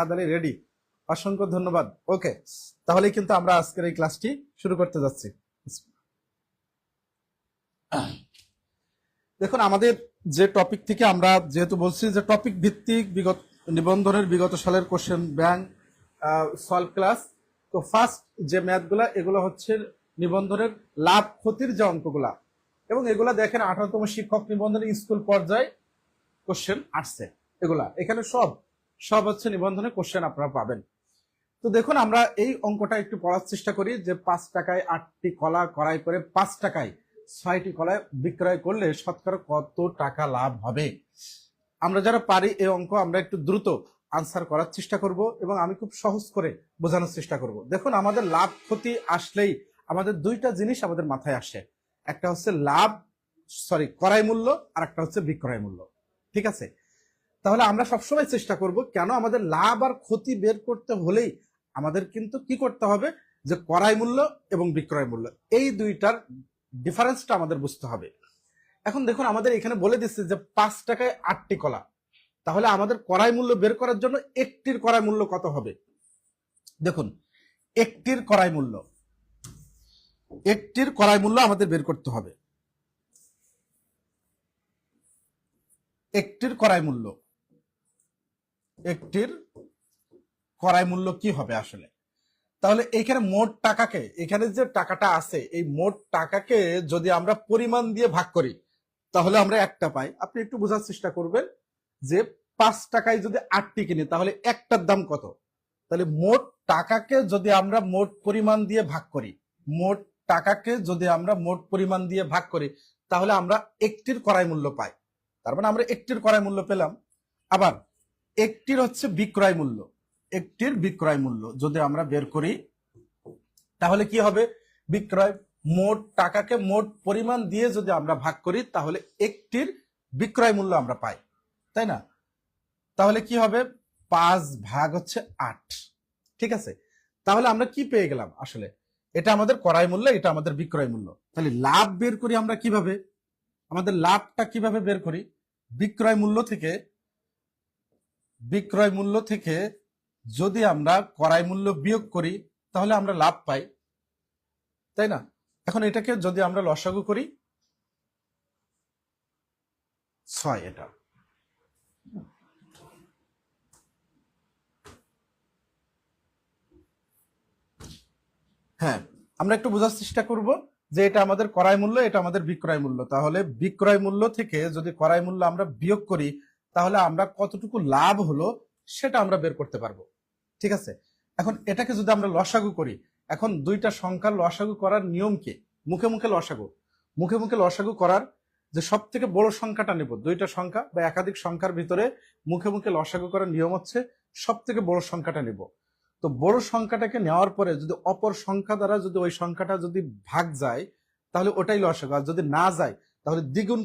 তাহলে রেডি, অসংখ্য ধন্যবাদ। ওকে, তাহলে কিন্তু আমরা আজকের এই ক্লাসটি শুরু করতে যাচ্ছি। দেখুন, আমাদের যে টপিক থেকে আমরা যেহেতু বলছি যে টপিক ভিত্তিক বিগত নিবন্ধনের বিগত সালের কোশ্চেন ব্যাংক সলভ ক্লাস, তো ফার্স্ট যে ম্যাথগুলা এগুলো হচ্ছে নিবন্ধনের লাভ ক্ষতির যে অঙ্কগুলা, এবং এগুলা দেখেন 18তম শিক্ষক নিবন্ধনের স্কুল পর্যায়ে কোশ্চেন আসছে। এগুলা এখানে সব হচ্ছে নিবন্ধনের কোশ্চেন আপনারা পাবেন। তো দেখুন, আমরা এই অঙ্কটা একটু পড়ার চেষ্টা করি যে 5 টাকায় 8টি কলা ক্রয় করে 5 টাকায় 6টি কলা বিক্রয় করলে শতকরা কত টাকা লাভ হবে। আমরা যারা পারি এই অঙ্ক আমরা একটু দ্রুত আনসার করার চেষ্টা করব এবং আমি খুব সহজ করে বোঝানোর চেষ্টা করব। দেখুন, আমাদের লাভ ক্ষতি আসলেই আমাদের দুইটা জিনিস আমাদের মাথায় আসে, একটা হচ্ছে ক্রয় মূল্য, আর একটা হচ্ছে বিক্রয় মূল্য। ঠিক আছে, তাহলে আমরা সবসময় চেষ্টা করব কেন আমাদের লাভ আর ক্ষতি বের করতে হলেই আমাদের কিন্তু কি করতে হবে, যে ক্রয় মূল্য এবং বিক্রয় মূল্য এই দুইটার ডিফারেন্সটা আমাদের বুঝতে হবে। এখন দেখুন, আমাদের এখানে বলে দিচ্ছে যে 5 টাকায় 8টি কলা, তাহলে আমাদের ক্রয় মূল্য বের করার জন্য একটির ক্রয় মূল্য কত হবে। দেখুন, একটির ক্রয় মূল্য আমাদের বের করতে হবে। একটির ক্রয় মূল্য কি হবে আসলে। তাহলে এখানে মোট টাকাকে, এখানে যে টাকাটা আছে এই মোট টাকাকে যদি আমরা পরিমাণ দিয়ে ভাগ করি তাহলে আমরা একটা পাই। আপনি একটু বোঝার চেষ্টা করবেন যে 5 টাকায় যদি 8টি কিনি তাহলে একটার দাম কত। তাহলে মোট টাকাকে যদি আমরা মোট পরিমাণ দিয়ে ভাগ করি, তাহলে আমরা একটির ক্রয় মূল্য পাই। তার মানে আমরা একটির ক্রয় মূল্য পেলাম। আবার একটির হচ্ছে বিক্রয় মূল্য যদি আমরা বের করি তাহলে কি হবে, মোট টাকাকে মোট পরিমাণ দিয়ে যদি আমরা ভাগ করি তাহলে একটির বিক্রয় মূল্য আমরা পাই, তাই না। তাহলে কি হবে, 5 ভাগ হচ্ছে 8। ঠিক আছে, তাহলে আমরা কি পেয়ে গেলাম আসলে, এটা আমাদের ক্রয় মূল্য, এটা আমাদের বিক্রয় মূল্য। তাহলে লাভ বের করি আমরা কিভাবে, আমাদের লাভটা কিভাবে বের করি, বিক্রয় মূল্য থেকে যদি আমরা ক্রয় মূল্য বিয়োগ করি তাহলে আমরা লাভ পাই, তাই না। এখন এটাকে যদি আমরা লসাগু করি 6, এটা হ্যাঁ, আমরা একটু বোঝার চেষ্টা করব যে এটা আমাদের ক্রয় মূল্য, এটা আমাদের বিক্রয় মূল্য। তাহলে বিক্রয় মূল্য থেকে যদি ক্রয় মূল্য আমরা বিয়োগ করি তাহলে আমরা কতটুকু লাভ হলো সেটা আমরা বের করতে পারবো। ঠিক আছে, এখন এটাকে যদি আমরা লসাগু করি, এখন দুইটা সংখ্যার লসাগু করার নিয়ম কি, মুখে মুখে লসাগু করার যে সব থেকে বড় সংখ্যাটা নেব, দুইটা সংখ্যা বা একাধিক সংখ্যার ভিতরে মুখে মুখে লসাগু করার নিয়ম হচ্ছে সব থেকে বড় সংখ্যাটা নেব। তো বড় সংখ্যাটাকে নেওয়ার পরে যদি অপর সংখ্যা দ্বারা যদি ওই সংখ্যাটা যদি ভাগ যায় তাহলে ওটাই লসাগু, আর যদি না যায় তাহলে দ্বিগুণ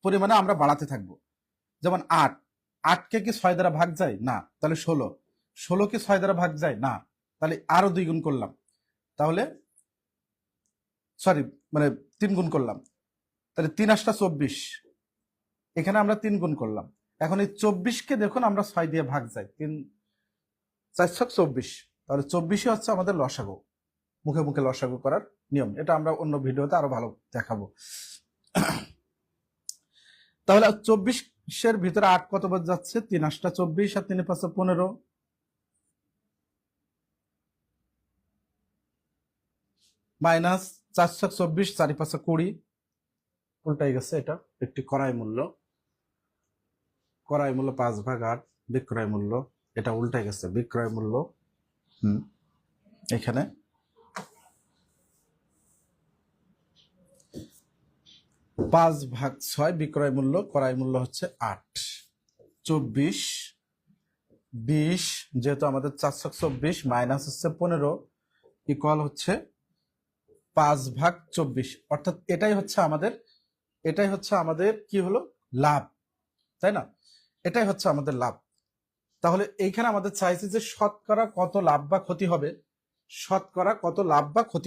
পরিমাণে আমরা বাড়াতে থাকবো। যেমন 8কে কি 6 দ্বারা ভাগ যায় না, তাহলে 16 কি 6 দ্বারা ভাগ যায় না, তাহলে আরো 2 গুণ করলাম, তাহলে 3 গুণ করলাম, তাহলে 3 8 24, এখানে আমরা 3 গুণ করলাম। এখন এই 24কে দেখুন আমরা 6 দিয়ে ভাগ যায়, 3 4 24, তাহলে 24ই হচ্ছে আমাদের লসাগু, মুখে মুখে লসাগু করার নিয়ম। এটা আমরা অন্য ভিডিওতে আরো ভালো দেখাবো। তাহলে 24-এর ভিতরে 8 কতবার যাচ্ছে, 3 8 24 আর 3 5 15, মাইনাস 4 24, 4 5 20, উল্টাই গেছে। এটা একটি ক্রয় মূল্য 5 ভাগ 8, বিক্রয় মূল্য এটা উল্টাই গেছে, বিক্রয় মূল্য এখানে 5 ভাগ 6, বিক্রয় মূল্য, ক্রয় মূল্য হচ্ছে 8, 24 20, যেহেতু আমাদের 4 24 মাইনাস হচ্ছে 15 ইকুয়াল হচ্ছে 5 ভাগ 24, অর্থাৎ এটাই হচ্ছে আমাদের কি হলো, লাভ, তাই না। এটাই হচ্ছে আমাদের লাভ। তাহলে এইখানে আমাদের চাইছে যে শতকরা কত লাভ বা ক্ষতি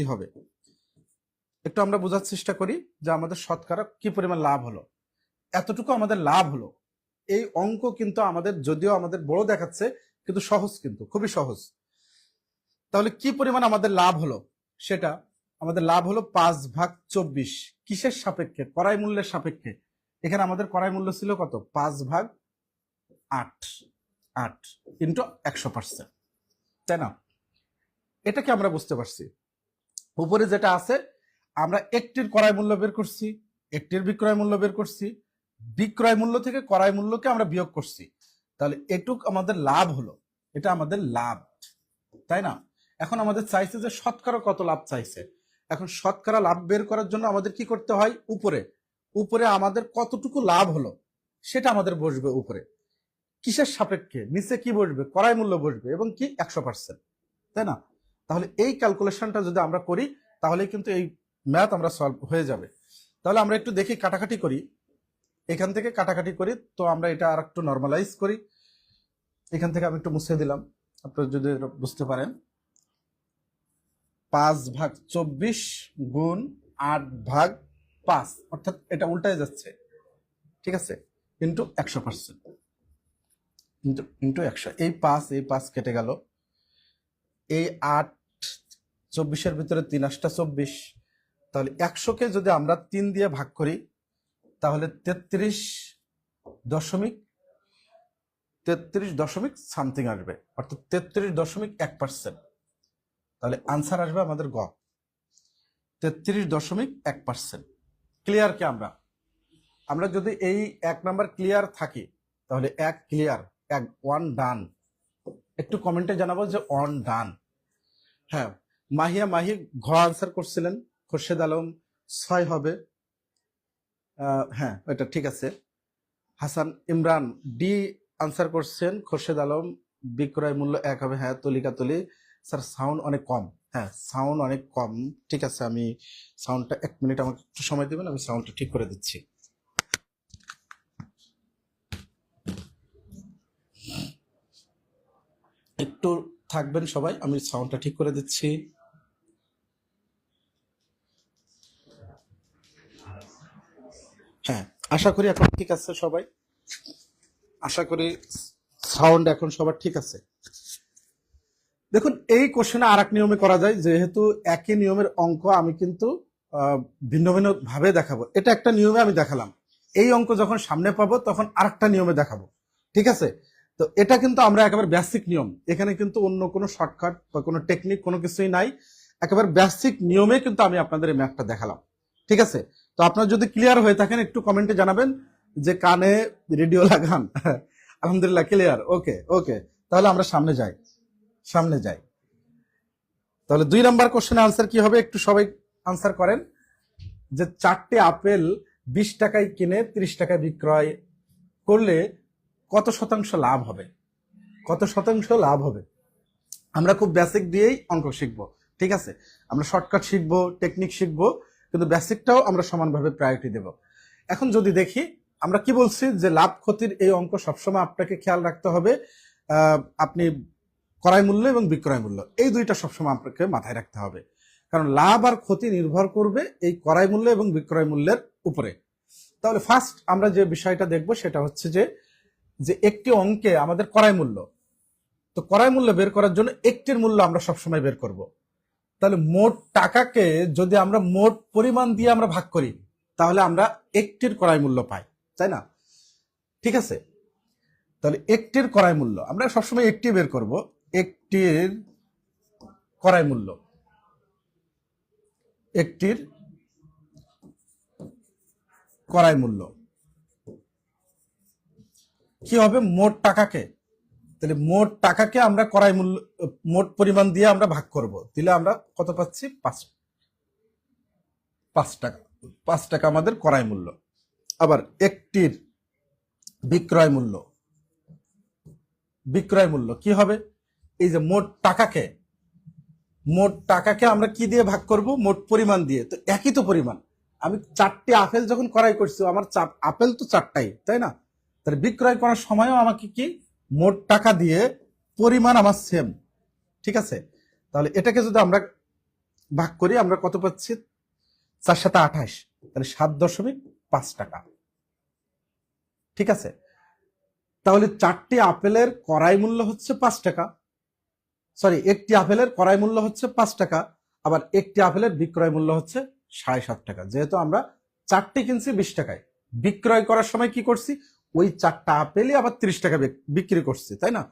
হবে, একটু আমরা বোঝার চেষ্টা করি যে আমাদের শতকরা কি পরিমাণ লাভ হলো। এতটুকু আমাদের লাভ হলো। এই অঙ্ক কিন্তু আমাদের যদিও আমাদের বড় দেখাচ্ছে কিন্তু সহজ, কিন্তু খুবই সহজ। তাহলে কি পরিমাণ আমাদের লাভ হলো, সেটা আমাদের লাভ হলো 5/24। কিসের সাপেক্ষে? ক্রয় মূল্যের সাপেক্ষে। এখানে আমাদের ক্রয় মূল্য ছিল কত? 5/8, 8 ইন্টু 100%, তাই না? এটাকে আমরা বুঝতে পারছি। উপরে যেটা আছে, আমরা একটির ক্রয় মূল্য বের করছি, একটির বিক্রয় মূল্য বের করছি, বিক্রয় মূল্য থেকে ক্রয় মূল্যকে আমরা বিয়োগ করছি। তাহলে এটুক আমাদের লাভ হলো, এটা আমাদের লাভ, তাই না? এখন আমাদের চাইছে যে শতকরা কত লাভ চাইছে। এখন শতকরা লাভ বের করার জন্য আমাদের কি করতে হয়? উপরে আমাদের কতটুকু লাভ হলো সেটা আমাদের বসবে উপরে। কিসের সাপেক্ষে? নিচে কি বসবে? ক্রয় মূল্য বসবে, এবং কি 100%, তাই না? তাহলে এই ক্যালকুলেশনটা যদি আমরা করি, তাহলে কিন্তু এই ম্যাথ আমরা সলভ হয়ে যাবে। তাহলে আমরা একটু দেখি, কাটাকাটি করি, এখান থেকে কাটাকাটি করি। তো আমরা এটা আর একটু নর্মালাইজ করি। এখান থেকে আমি একটু মুছে দিলাম, আপনারা যদি বুঝতে পারেন। 5/24 গুণ 8/5, অর্থাৎ এটা উল্টায় যাচ্ছে, ঠিক আছে, ইন্টু 100%, ইন্টু 100। এই 5 কেটে গেল। এই 8/24 ভিতরে 3 8 24। তাহলে 100কে যদি আমরা 3 দিয়ে ভাগ করি, তাহলে 33 দশমিক সামথিং আসবে, অর্থাৎ 33.1%। তাহলে আনসার আসবে আমাদের গ, 33.1%। ক্লিয়ার কি? আমরা যদি এই 1 নাম্বার ক্লিয়ার থাকি, তাহলে 1 ক্লিয়ার, 1 ডান। একটু কমেন্টে জানাবো যে 1 ডান। হ্যাঁ, মাহি ঘ আনসার করছিলেন, খোরশেদ আলম 6 হবে। হ্যাঁ, এটা ঠিক আছে। হাসান ইমরান ডি আনসার করছেন, খোরশেদ আলম বিক্রয় মূল্য 1 হবে। হ্যাঁ, তলিকা তলি স্যার, সাউন্ড অনেক কম। হ্যাঁ, সাউন্ড অনেক কম, ঠিক আছে। আমি সাউন্ডটা 1 মিনিট আমাকে একটু সময় দেবেন, আমি সাউন্ডটা ঠিক করে দিচ্ছি। একটু থাকবেন সবাই, আমি সাউন্ডটা ঠিক করে দিচ্ছি। হ্যাঁ, আশা করি এখন ঠিক আছে সবাই, আশা করি সাউন্ড এখন সবার ঠিক আছে। দেখুন, এই কোশ্চেনে আর এক নিয়মে করা যায়, যেহেতু একই নিয়মের অঙ্ক আমি কিন্তু ভিন্ন ভিন্ন ভাবে দেখাবো। এটা একটা নিয়মে আমি দেখালাম, এই অঙ্ক যখন সামনে পাবো তখন আরেকটা নিয়মে দেখাবো, ঠিক আছে? তো এটা কিন্তু আমরা একেবারে বেসিক নিয়ম, এখানে কিন্তু অন্য কোনো শর্টকাট বা কোনো টেকনিক কোনো কিছুই নাই, একেবারে বেসিক নিয়মে কিন্তু আমি আপনাদের এই ম্যাথটা দেখালাম, ঠিক আছে? তো আপনারা যদি ক্লিয়ার হয়ে থাকেন একটু কমেন্টে জানাবেন যে কানে রেডিও লাগান। আলহামদুলিল্লাহ ক্লিয়ার, ওকে ওকে। তাহলে আমরা সামনে যাই। তাহলে 2 নাম্বার কোশ্চেনের আনসার কি হবে, একটু সবাই আনসার করেন। যে 4টি আপেল 20 টাকায় কিনে 30 টাকায় বিক্রয় করলে কত শতাংশ লাভ হবে? কত শতাংশ লাভ হবে? আমরা খুব বেসিক দিয়েই অঙ্ক শিখবো, ঠিক আছে? আমরা শর্টকাট শিখবো, টেকনিক শিখবো, কিন্তু বেসিকটাও আমরা সমানভাবে প্রায়োরিটি দেব। এখন যদি দেখি, আমরা কি বলছি যে লাভ ক্ষতির এই অঙ্ক সবসময় আপনাকে খেয়াল রাখতে হবে। আপনি ক্রয় মূল্য এবং বিক্রয় মূল্য, এই দুইটা সবসময় আপনাকে মাথায় রাখতে হবে, কারণ লাভ আর ক্ষতি নির্ভর করবে এই ক্রয় মূল্য এবং বিক্রয় মূল্যের উপরে। তাহলে ফার্স্ট আমরা যে বিষয়টা দেখব সেটা হচ্ছে যে একটি অঙ্কে আমাদের ক্রয় মূল্য, তো ক্রয় মূল্য বের করার জন্য একটির মূল্য আমরা সবসময় বের করব। তাহলে মোট টাকাকে যদি আমরা মোট পরিমাণ দিয়ে আমরা ভাগ করি, তাহলে আমরা একটির ক্রয় মূল্য পাই, তাই না? ঠিক আছে, তাহলে একটির ক্রয় মূল্য আমরা সবসময় একটি বের করব, একটির ক্রয় মূল্য, একটির ক্রয় মূল্য কি হবে? মোট টাকাকে, তাহলে মোট টাকাকে আমরা ক্রয় মূল্য মোট পরিমাণ দিয়ে আমরা ভাগ করব, দিলে আমরা কত পাচ্ছি? 5 টাকা। 5 টাকা আমাদের ক্রয় মূল্য। আবার একটির বিক্রয় মূল্য, বিক্রয় মূল্য কি হবে? এই যে মোট টাকাকে আমরা কি দিয়ে ভাগ করব? মোট পরিমাণ দিয়ে। তো একই তো পরিমাণ, আমি 4টি আপেল যখন ক্রয় করছি, আমার আপেল তো 4টাই, তাই না? তাহলে বিক্রয় করার সময়ও আমাকে কি মোট টাকা দিয়ে পরিমাণ আমার সেম, ঠিক আছে? তাহলে এটাকে যদি আমরা ভাগ করি, আমরা কত পাচ্ছি? 4 7 28, তাহলে 7.5 টাকা, ঠিক আছে? তাহলে 4টি আপেলের ক্রয় মূল্য হচ্ছে 5 টাকা, সরি, একটি আপেলের ক্রয় মূল্য হচ্ছে 5 টাকা, আবার একটি আপেলের বিক্রয় মূল্য হচ্ছে 7.5 টাকা। যেহেতু আমরা 4টি কিনছি 20 টাকায়, বিক্রয় করার সময় কি করছি, ওই 4টা আপেলই আবার 30 টাকা বিক্রি করছি, তাই না?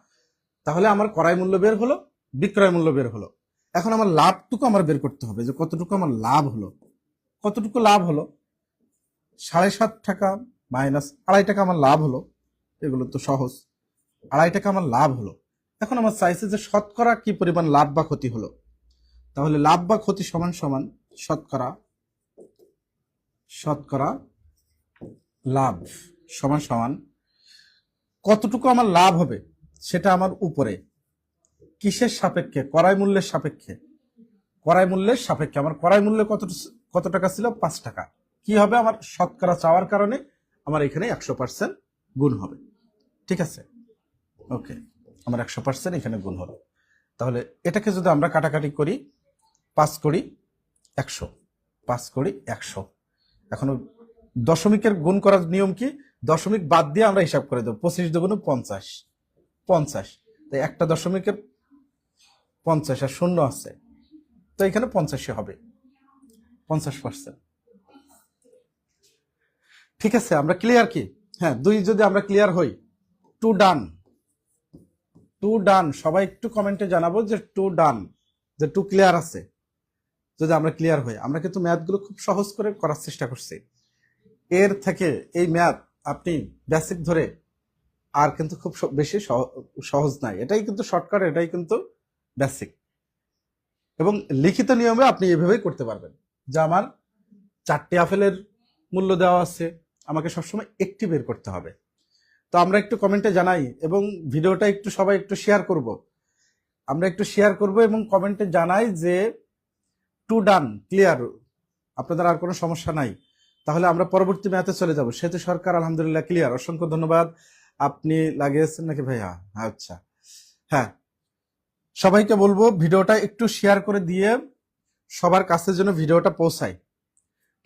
তাহলে আমার ক্রয় মূল্য বের হলো, বিক্রয় মূল্য বের হলো। এখন আমার লাভটুকু আমার বের করতে হবে, যে কতটুকু আমার লাভ হলো। কতটুকু লাভ হলো? 7.5 টাকা মাইনাস 2.5 টাকা আমার লাভ হলো। এগুলো তো সহজ। 2.5 টাকা আমার লাভ হলো। এখন আমার চাইছে যে শতকরা কি পরিমাণ লাভ বা ক্ষতি হলো। তাহলে লাভ বা ক্ষতি সমান সমান শতকরা লাভ সমান সমান কতটুকু আমার লাভ হবে সেটা আমার উপরে, কিসের সাপেক্ষে, ক্রয় মূল্যের সাপেক্ষে। ক্রয় মূল্যের সাপেক্ষে আমার ক্রয় মূল্য কত টাকা ছিল, 5 টাকা। কি হবে, আমার শতকরা চাওয়ার কারণে আমার এখানে 100% গুণ হবে। ঠিক আছে, ওকে, আমার 100% এখানে গুণ হলো। তাহলে এটাকে যদি আমরা কাটাকাটি করি, 5 করি 100, 5 করি 100। এখন দশমিকের গুণ করার নিয়ম কি, দশমিক বাদ দিয়ে আমরা হিসাব করে দেবো। 25 দুগুণ 50, 50, তাই একটা দশমিকের 50 আর শূন্য আছে, তো এখানে 50 হবে, 50%। ঠিক আছে, আমরা ক্লিয়ার কি? হ্যাঁ, 2 যদি আমরা ক্লিয়ার হই, টু ডান, টু ডান। সবাই একটু কমেন্টে জানাবো যে টু ডান, যে টু ক্লিয়ার আছে। যদি আমরা ক্লিয়ার হই, আমরা কিন্তু ম্যাথগুলো খুব সহজ করে করার চেষ্টা করছি। এর থেকে এই ম্যাথ আপনি বেসিক ধরে আর কিন্তু খুব বেশি সহজ নাই। এটাই কিন্তু শর্টকাট, এটাই কিন্তু বেসিক। এবং লিখিত নিয়মে আপনি এভাবেই করতে পারবেন, যে আমার 4টি আপেলের মূল্য দেওয়া আছে, আমাকে সবসময় একটি বের করতে হবে। তো আমরা একটু কমেন্টে জানাই, এবং ভিডিওটা একটু সবাই একটু শেয়ার করব, আমরা একটু শেয়ার করব এবং কমেন্টে জানাই যে টু ডান, ক্লিয়ার, আপনাদের আর কোনো সমস্যা নাই। তাহলে আমরা পরবর্তী ম্যাথে চলে যাব। সেতু সরকার আলহামদুলিল্লাহ ক্লিয়ার, অসংখ্য ধন্যবাদ। আপনি লাগিয়েছেন নাকি ভাইয়া? আচ্ছা, হ্যাঁ, সবাইকে বলবো ভিডিওটা একটু শেয়ার করে দিয়ে সবার কাছে যেন ভিডিওটা পৌঁছায়।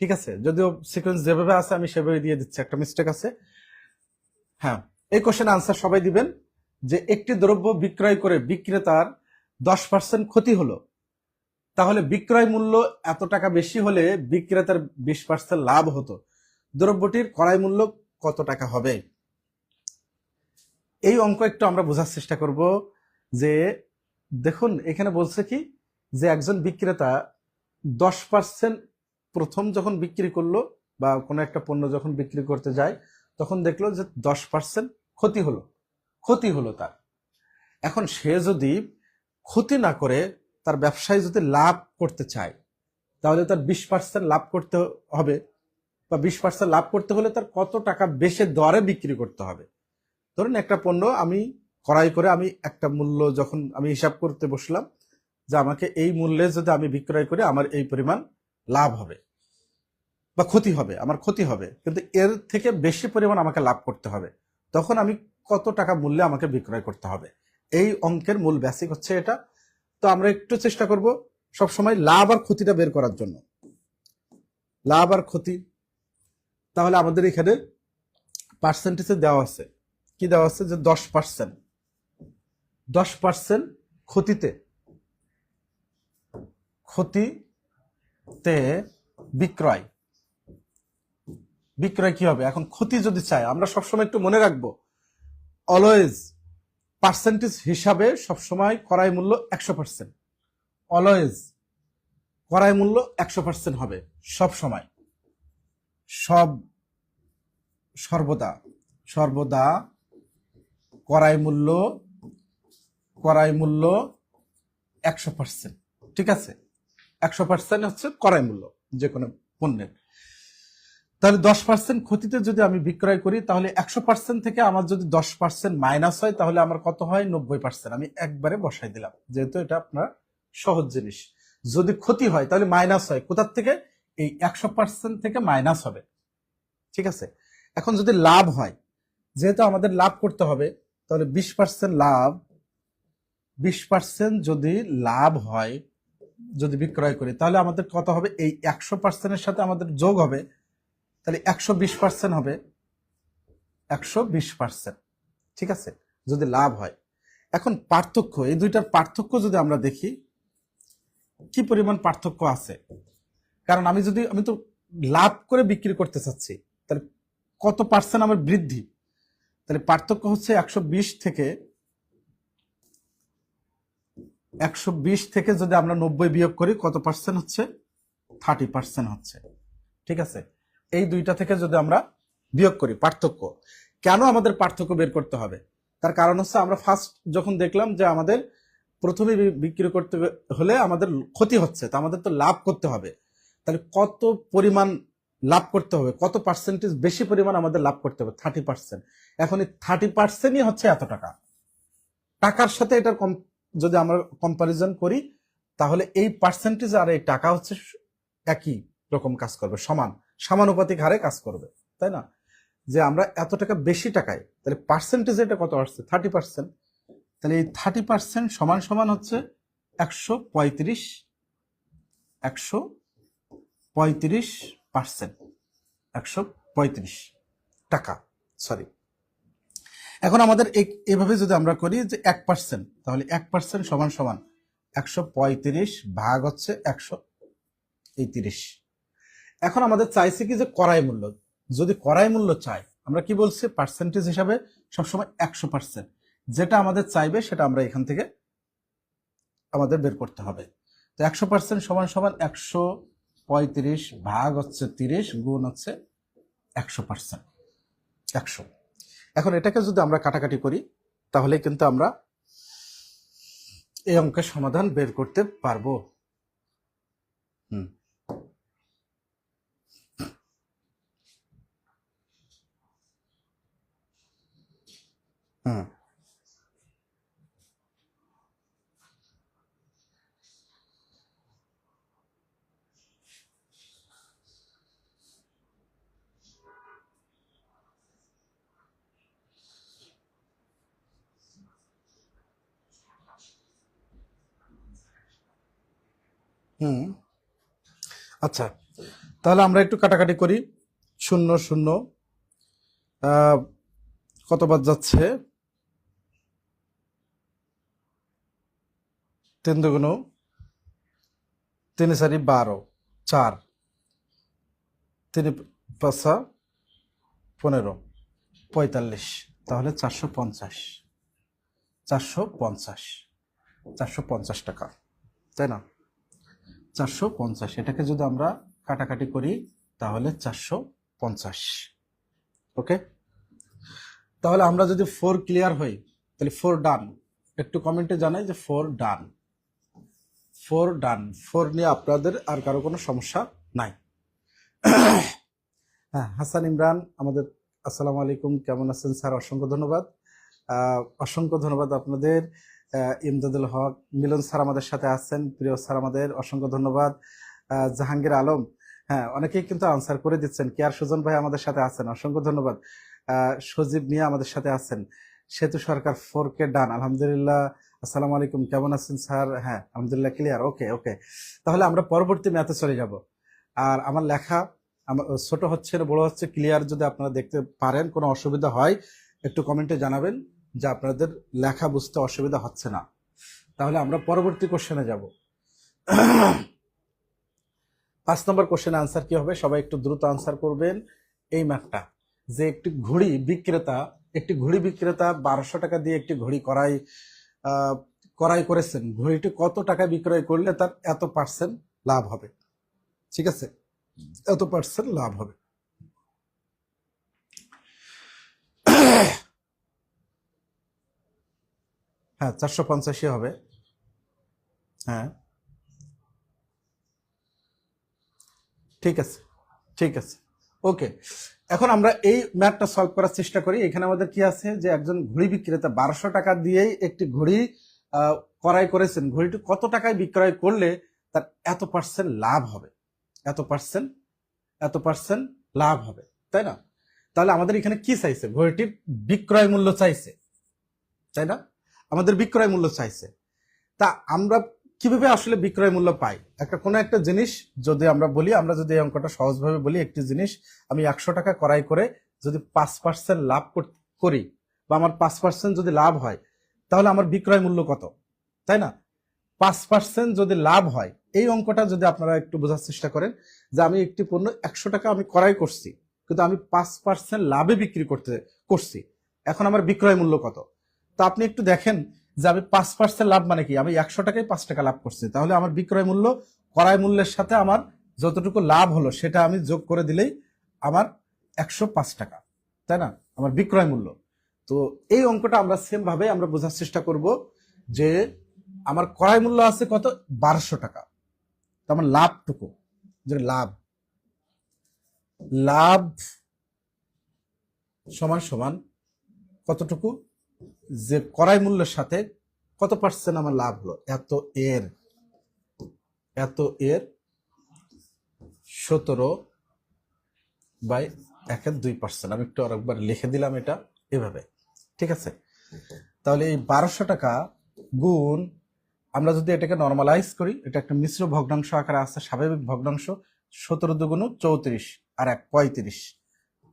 ঠিক আছে, যদিও সিকোয়েন্স যেভাবে আছে আমি সেভাবে দিয়ে দিচ্ছি, একটা মিস্টেক আছে। হ্যাঁ, এই কোশ্চেন আনসার সবাই দিবেন, যে একটি দ্রব্য বিক্রয় করে বিক্রেতার 10% ক্ষতি হলো, তাহলে বিক্রয় মূল্য এত টাকা বেশি হলে বিক্রেতার 20% লাভ হতো, দ্রব্যটির ক্রয় মূল্য কত টাকা হবে? এই অঙ্ক একটু আমরা বোঝার চেষ্টা করব। যে দেখুন, এখানে বলছে কি, যে একজন বিক্রেতা 10% প্রথম যখন বিক্রি করলো, বা কোনো একটা পণ্য যখন বিক্রি করতে যায়, তখন দেখলো যে 10% ক্ষতি হলো তার। এখন সে যদি ক্ষতি না করে তার ব্যবসায় যদি লাভ করতে চায়, তাহলে তার 20% লাভ করতে হবে, বা 20% লাভ করতে হলে তার কত টাকা বেশি দরে বিক্রি করতে হবে। ধরুন একটা পণ্য আমি ক্রয় করে, আমি একটা মূল্য যখন আমি হিসাব করতে বসলাম, যে আমাকে এই মূল্যে যদি আমি বিক্রয় করি আমার এই পরিমাণ লাভ হবে বা ক্ষতি হবে, আমার ক্ষতি হবে, কিন্তু এর থেকে বেশি পরিমাণ আমাকে লাভ করতে হবে, তখন আমি কত টাকা মূল্যে আমাকে বিক্রয় করতে হবে। এই অঙ্কের মূল বেসিক হচ্ছে এটা। তো আমরা একটু চেষ্টা করব সবসময় লাভ আর ক্ষতিটা বের করার জন্য। লাভ আর ক্ষতি, তাহলে আমাদের এখানে পার্সেন্টেজে দেওয়া আছে, কি দেওয়া আছে, যে 10% ক্ষতিতে বিক্রয় কি হবে। এখন ক্ষতি যদি চাই, আমরা সবসময় একটু মনে রাখবো, অলওয়েজ পার্সেন্টেজ হিসাবে সবসময় ক্রয় মূল্য 100%, অলওয়েজ ক্রয় মূল্য 100% হবে সব সময়, সর্বদা ক্রয় মূল্য 100%। ঠিক আছে, 100% হচ্ছে ক্রয় মূল্য যে কোনো পণ্যের। তাহলে 10% ক্ষতিতে যদি আমি বিক্রয় করি, তাহলে 100% থেকে আমার যদি 10% মাইনাস হয়, তাহলে আমার কত হয়, 90%। আমি একবারে বসাই দিলাম, যেহেতু এটা আপনার সহজ জিনিস। যদি ক্ষতি হয় তাহলে মাইনাস হয় কোথার থেকে, এই 100% থেকে মাইনাস হবে। ঠিক আছে, এখন যদি লাভ হয়, যেহেতু আমাদের লাভ করতে হবে, তাহলে 20% লাভ, 20% যদি লাভ হয়, যদি বিক্রয় করি, তাহলে আমাদের কত হবে, এই 100%-এর সাথে আমাদের যোগ হবে, তাহলে 120% হবে, 120%। ঠিক আছে, যদি লাভ হয়। এখন পার্থক্য, এই দুইটার পার্থক্য যদি আমরা দেখি কি পরিমাণ পার্থক্য আছে, কারণ আমি তো লাভ করে বিক্রি করতে চাচ্ছি, তাহলে কত পার্সেন্ট আমার বৃদ্ধি, তাহলে পার্থক্য হচ্ছে 120 থেকে যদি আমরা 90 বিয়োগ করি কত পার্সেন্ট হচ্ছে, 30% হচ্ছে। ঠিক আছে, এই দুইটা থেকে যদি আমরা বিয়োগ করি পার্থক্য, কেন আমাদের পার্থক্য বের করতে হবে, তার কারণ হচ্ছে আমরা ফার্স্ট যখন দেখলাম যে আমাদের প্রথমে বিক্রি করতে হলে আমাদের ক্ষতি হচ্ছে, তা আমাদের তো লাভ করতে হবে, তাহলে কত পরিমাণ লাভ করতে হবে, কত পার্সেন্টেজ বেশি পরিমাণ আমাদের লাভ করতে হবে, 30%। এখন এই 30%ই হচ্ছে এত টাকা, টাকার সাথে এটার যদি আমরা কম্পারিজন করি তাহলে এই পার্সেন্টেজ আর এই টাকা হচ্ছে একই রকম কাজ করবে, সমানুপাতিক হারে কাজ করবে, তাই না? যে আমরা এত টাকা বেশি টাকায়, তাহলে পার্সেন্টেজ এটা কত আসছে, 30%, তাহলে এই 30% সমান সমান হচ্ছে 135%, 135 টাকা, সরি। এখন আমাদের এভাবে যদি আমরা করি যে 1%, তাহলে 1% সমান সমান 135 ভাগ হচ্ছে 130। এখন আমাদের চাইছে কি যে ক্রয় মূল্য, যদি ক্রয় মূল্য চাই আমরা কি বলছি, পার্সেন্টেজ হিসাবে সবসময় 100%, যেটা আমাদের চাইবে সেটা আমরা এখান থেকে আমাদের বের করতে হবে। তো 100% সমান সমান 135 ভাগ হচ্ছে 30 গুণ হচ্ছে 100%, 100। এখন এটাকে যদি আমরা কাটাকাটি করি তাহলে কিন্তু আমরা এই অঙ্কের সমাধান বের করতে পারবো। হুম, হুম, হুম। আচ্ছা, তাহলে আমরা একটু কাটাকাটি করি। 0 0 কত বাদ যাচ্ছে, 3 দুগুণ 3 4 12, 4 3 5 15, 45, তাহলে 450 টাকা, তাই না? 450, এটাকে যদি আমরা কাটাকাটি করি তাহলে 450। ওকে, তাহলে আমরা যদি 4 ক্লিয়ার হই তাহলে 4 ডান, একটু কমেন্টে জানাই যে 4 ডান, 4 ডান, 4 নিয়ে আপনাদের আর কারো কোনো সমস্যা নাই। হ্যাঁ, হাসান ইমরান আমাদের, আসসালামু আলাইকুম, কেমন আছেন স্যার? অসংখ্য ধন্যবাদ, অসংখ্য ধন্যবাদ আপনাদের। ইমদাদুল হক, মিলন স্যার আমাদের সাথে আছেন, প্রিয় স্যার আমাদের, অসংখ্য ধন্যবাদ। জাহাঙ্গীর আলম, হ্যাঁ অনেকেই কিন্তু আনসার করে দিচ্ছেন। কেয়ার সুজন ভাই আমাদের সাথে আছেন, অসংখ্য ধন্যবাদ। সজীব মিয়া আমাদের সাথে আছেন। সেতু সরকার 4K ডান, আলহামদুলিল্লাহ। আসসালামু আলাইকুম, কেমন আছেন স্যার? হ্যাঁ আলহামদুলিল্লাহ, ক্লিয়ার। ওকে ওকে, তাহলে আমরা পরবর্তী ম্যাথে চলে যাব। আর আমার লেখা ছোট হচ্ছে না বড় হচ্ছে ক্লিয়ার, যদি আপনারা দেখতে পারেন কোনো অসুবিধা হয় একটু কমেন্টে জানাবেন যে আপনাদের লেখা বুঝতে অসুবিধা হচ্ছে না, তাহলে আমরা পরবর্তী কোশ্চেনে যাব। 5 নম্বর কোশ্চেন আনসার কি হবে, সবাই একটু দ্রুত আনসার করবেন। এই ম্যাথটা, যে একটি ঘড়ি বিক্রেতা 1200 টাকা দিয়ে একটি ঘড়ি ক্রয় করেছেন, ঘড়িটি কত টাকা বিক্রয় করলে তার এত পার্সেন্ট লাভ হবে। ঠিক আছে, এত পার্সেন্ট লাভ হবে। হ্যাঁ 450 হবে। হ্যাঁ ঠিক আছে, ঠিক আছে, ওকে। এখন আমরা এই ম্যাথটা সলভ করার চেষ্টা করি। এখানে আমাদের কি আছে, যে একজন ঘড়ি বিক্রেতা 1200 টাকা দিয়েই একটি ঘড়ি ক্রয় করেছেন, ঘড়িটি কত টাকায় বিক্রয় করলে তার এত পার্সেন্ট লাভ হবে, এত পার্সেন্ট লাভ হবে, তাই না? তাহলে আমাদের এখানে কি চাইছে, ঘড়িটির বিক্রয় মূল্য চাইছে, তাই না? আমাদের বিক্রয় মূল্য চাইছে। তা আমরা কিভাবে আসলে বিক্রয় মূল্য পাই? কোনো একটা জিনিস যদি আমরা বলি, আমরা যদি এই অঙ্কটা সহজভাবে বলি, একটি জিনিস আমি 100 টাকা ক্রয় করে যদি 5% লাভ করি, বা আমার 5% যদি লাভ হয়, তাহলে আমার বিক্রয় মূল্য কত, তাই না? 5% যদি লাভ হয়, এই অঙ্কটা যদি আপনারা একটু বোঝার চেষ্টা করেন, যে আমি একটি পণ্য 100 টাকা আমি ক্রয় করছি, কিন্তু আমি 5% লাভে বিক্রি করছি, এখন আমার বিক্রয় মূল্য কত? তো আপনি একটু দেখেন যে আমি 5% লাভ মানে কি, আমি 100 টাকায় 5 টাকা লাভ করছি, তাহলে আমার বিক্রয় মূল্য ক্রয় মূল্যের সাথে আমার যতটুকু লাভ হলো সেটা আমি যোগ করে দিলেই আমার 105 টাকা, তাই না, আমার বিক্রয় মূল্য। তো এই অঙ্কটা আমরা সেম ভাবে আমরা বোঝার চেষ্টা করব যে আমার ক্রয় মূল্য আছে কত, 1200 টাকা, তো আমার লাভটুকু, যে লাভ লাভ সমান সমান কতটুকু, যে ক্রয় মূল্যের সাথে কত পার্সেন্ট আমার লাভ হলো, এর 17/1/2%। আমি একটু আরেকবার লিখে দিলাম এটা এভাবে, ঠিক আছে? তাহলে এই 1200 টাকা গুণ, আমরা যদি এটাকে নর্মালাইজ করি, এটা একটা মিশ্র ভগ্নাংশ আকারে আছে, স্বাভাবিক ভগ্নাংশ, 17 দুগুণ 34 আর 1 35,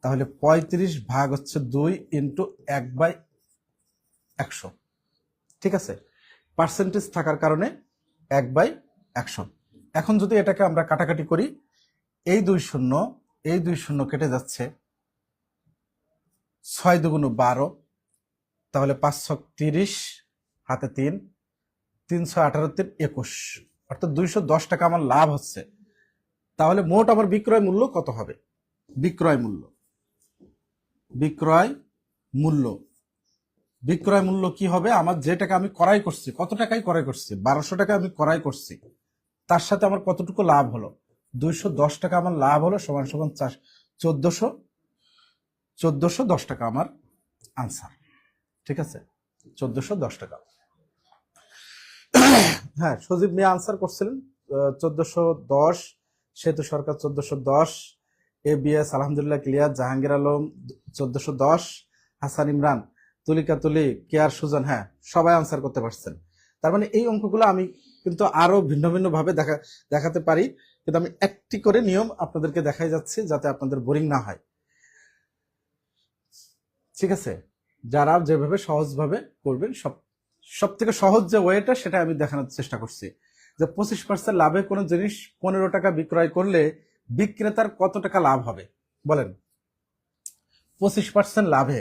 তাহলে 35 ভাগ হচ্ছে 2 ইন্টু 1/100, ঠিক আছে? পার্সেন্টেজ থাকার কারণে 1/100। এখন যদি এটাকে আমরা কাটাকাটি করি, এই 2 শূন্য কেটে যাচ্ছে, 6 দুগুণ 12, তাহলে 530 হাতে 3, 318 21, অর্থাৎ 210 টাকা আমার লাভ হচ্ছে। তাহলে মোট আমার বিক্রয় মূল্য কত হবে? বিক্রয় মূল্য কি হবে? আমার যে টাকা আমি ক্রয় করছি, কত টাকায় ক্রয় করছি, 1200 টাকা আমি ক্রয় করছি, তার সাথে আমার কতটুকু লাভ হলো, 210 টাকা আমার লাভ হলো, সমান সমান 1410 টাকা আমার আনসার, ঠিক আছে? 1410 টাকা। হ্যাঁ, সজীব মিয়া আনসার করছিলেন 1410, সেতু সরকার 1410, ABS আলহামদুলিল্লাহ ক্লিয়ার, জাহাঙ্গীর আলম 1410, হাসান ইমরান, তুলিকা তুলি, কেয়ার সুজন, হ্যাঁ সবাই আনসার করতে পারছেন। তার মানে এই অঙ্কগুলো আমি কিন্তু আরো ভিন্ন ভিন্ন ভাবে দেখাতে পারি, কিন্তু আমি একটি করে নিয়ম আপনাদেরকে দেখাই যাচ্ছি যাতে আপনাদের বোরিং না হয়, ঠিক আছে? যারা যেভাবে সহজভাবে করবেন, সব থেকে সহজ যে ওয়েটা সেটা আমি দেখানোর চেষ্টা করছি, যে 25% লাভে কোনো জিনিস 15 টাকা বিক্রয় করলে বিক্রেতার কত টাকা লাভ হবে বলেন? 25% লাভে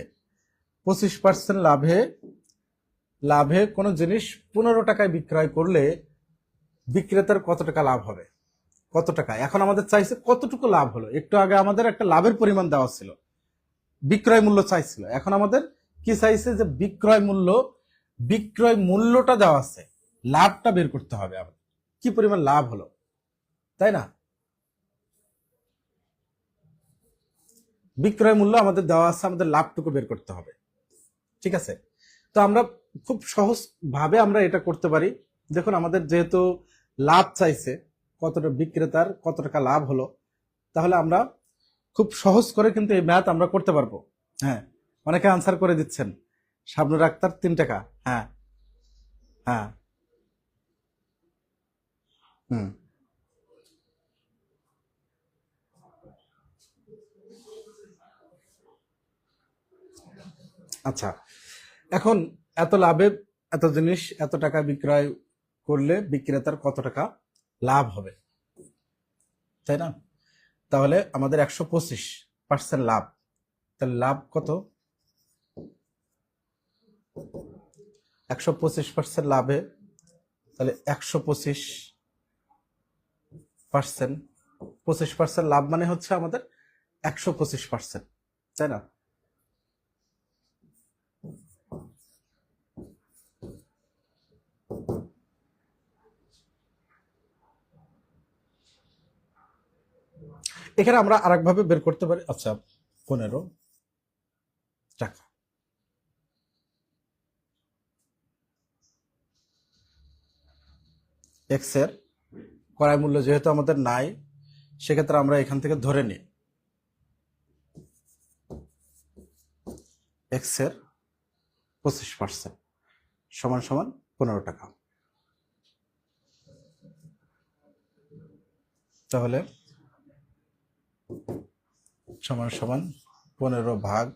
কোনো জিনিস 15 টাকায় বিক্রয় করলে বিক্রেতার কত টাকা লাভ হবে, কত টাকা? এখন আমাদের চাইছে কতটুকু লাভ হলো। একটু আগে আমাদের একটা লাভের পরিমাণ দেওয়া ছিল, বিক্রয় মূল্য চাইছিল, এখন আমাদের কি চাইছে, যে বিক্রয় মূল্যটা দেওয়া আছে, লাভটা বের করতে হবে আমাদের, কি পরিমাণ লাভ হলো, তাই না? বিক্রয় মূল্য আমাদের দেওয়া আছে, আমাদের লাভটুকু বের করতে হবে, ঠিক আছে? তো আমরা খুব সহজ ভাবে আমরা এটা করতে পারি। দেখুন, আমাদের যেহেতু লাভ চাইছে, কতটা বিক্রেতার কত টাকা লাভ হলো, তাহলে আমরা খুব সহজ করে কিন্তু এই ম্যাথ আমরা করতে পারবো। হ্যাঁ, অনেকে আনসার করে দিচ্ছেন। শাবনুর আক্তার 3 টাকা, হ্যাঁ হ্যাঁ, হুম, আচ্ছা। এখন এত লাভে এত জিনিস এত টাকা বিক্রয় করলে বিক্রেতার কত টাকা লাভ হবে, তাই না? তাহলে আমাদের 125% লাভ, তাহলে লাভ কত? 125% লাভে, তাহলে 125%, 25% লাভ মানে হচ্ছে আমাদের 125%, তাই না? এখানে আমরা আরেকভাবে বের করতে পারি। আচ্ছা, 15 টাকা, এক্স এর ক্রয় মূল্য যেহেতু আমাদের নাই, সেক্ষেত্রে আমরা এখান থেকে ধরে নিই এক্স এর 25% সমান সমান 15 টাকা। তাহলে সমান সমান 15 ভাগ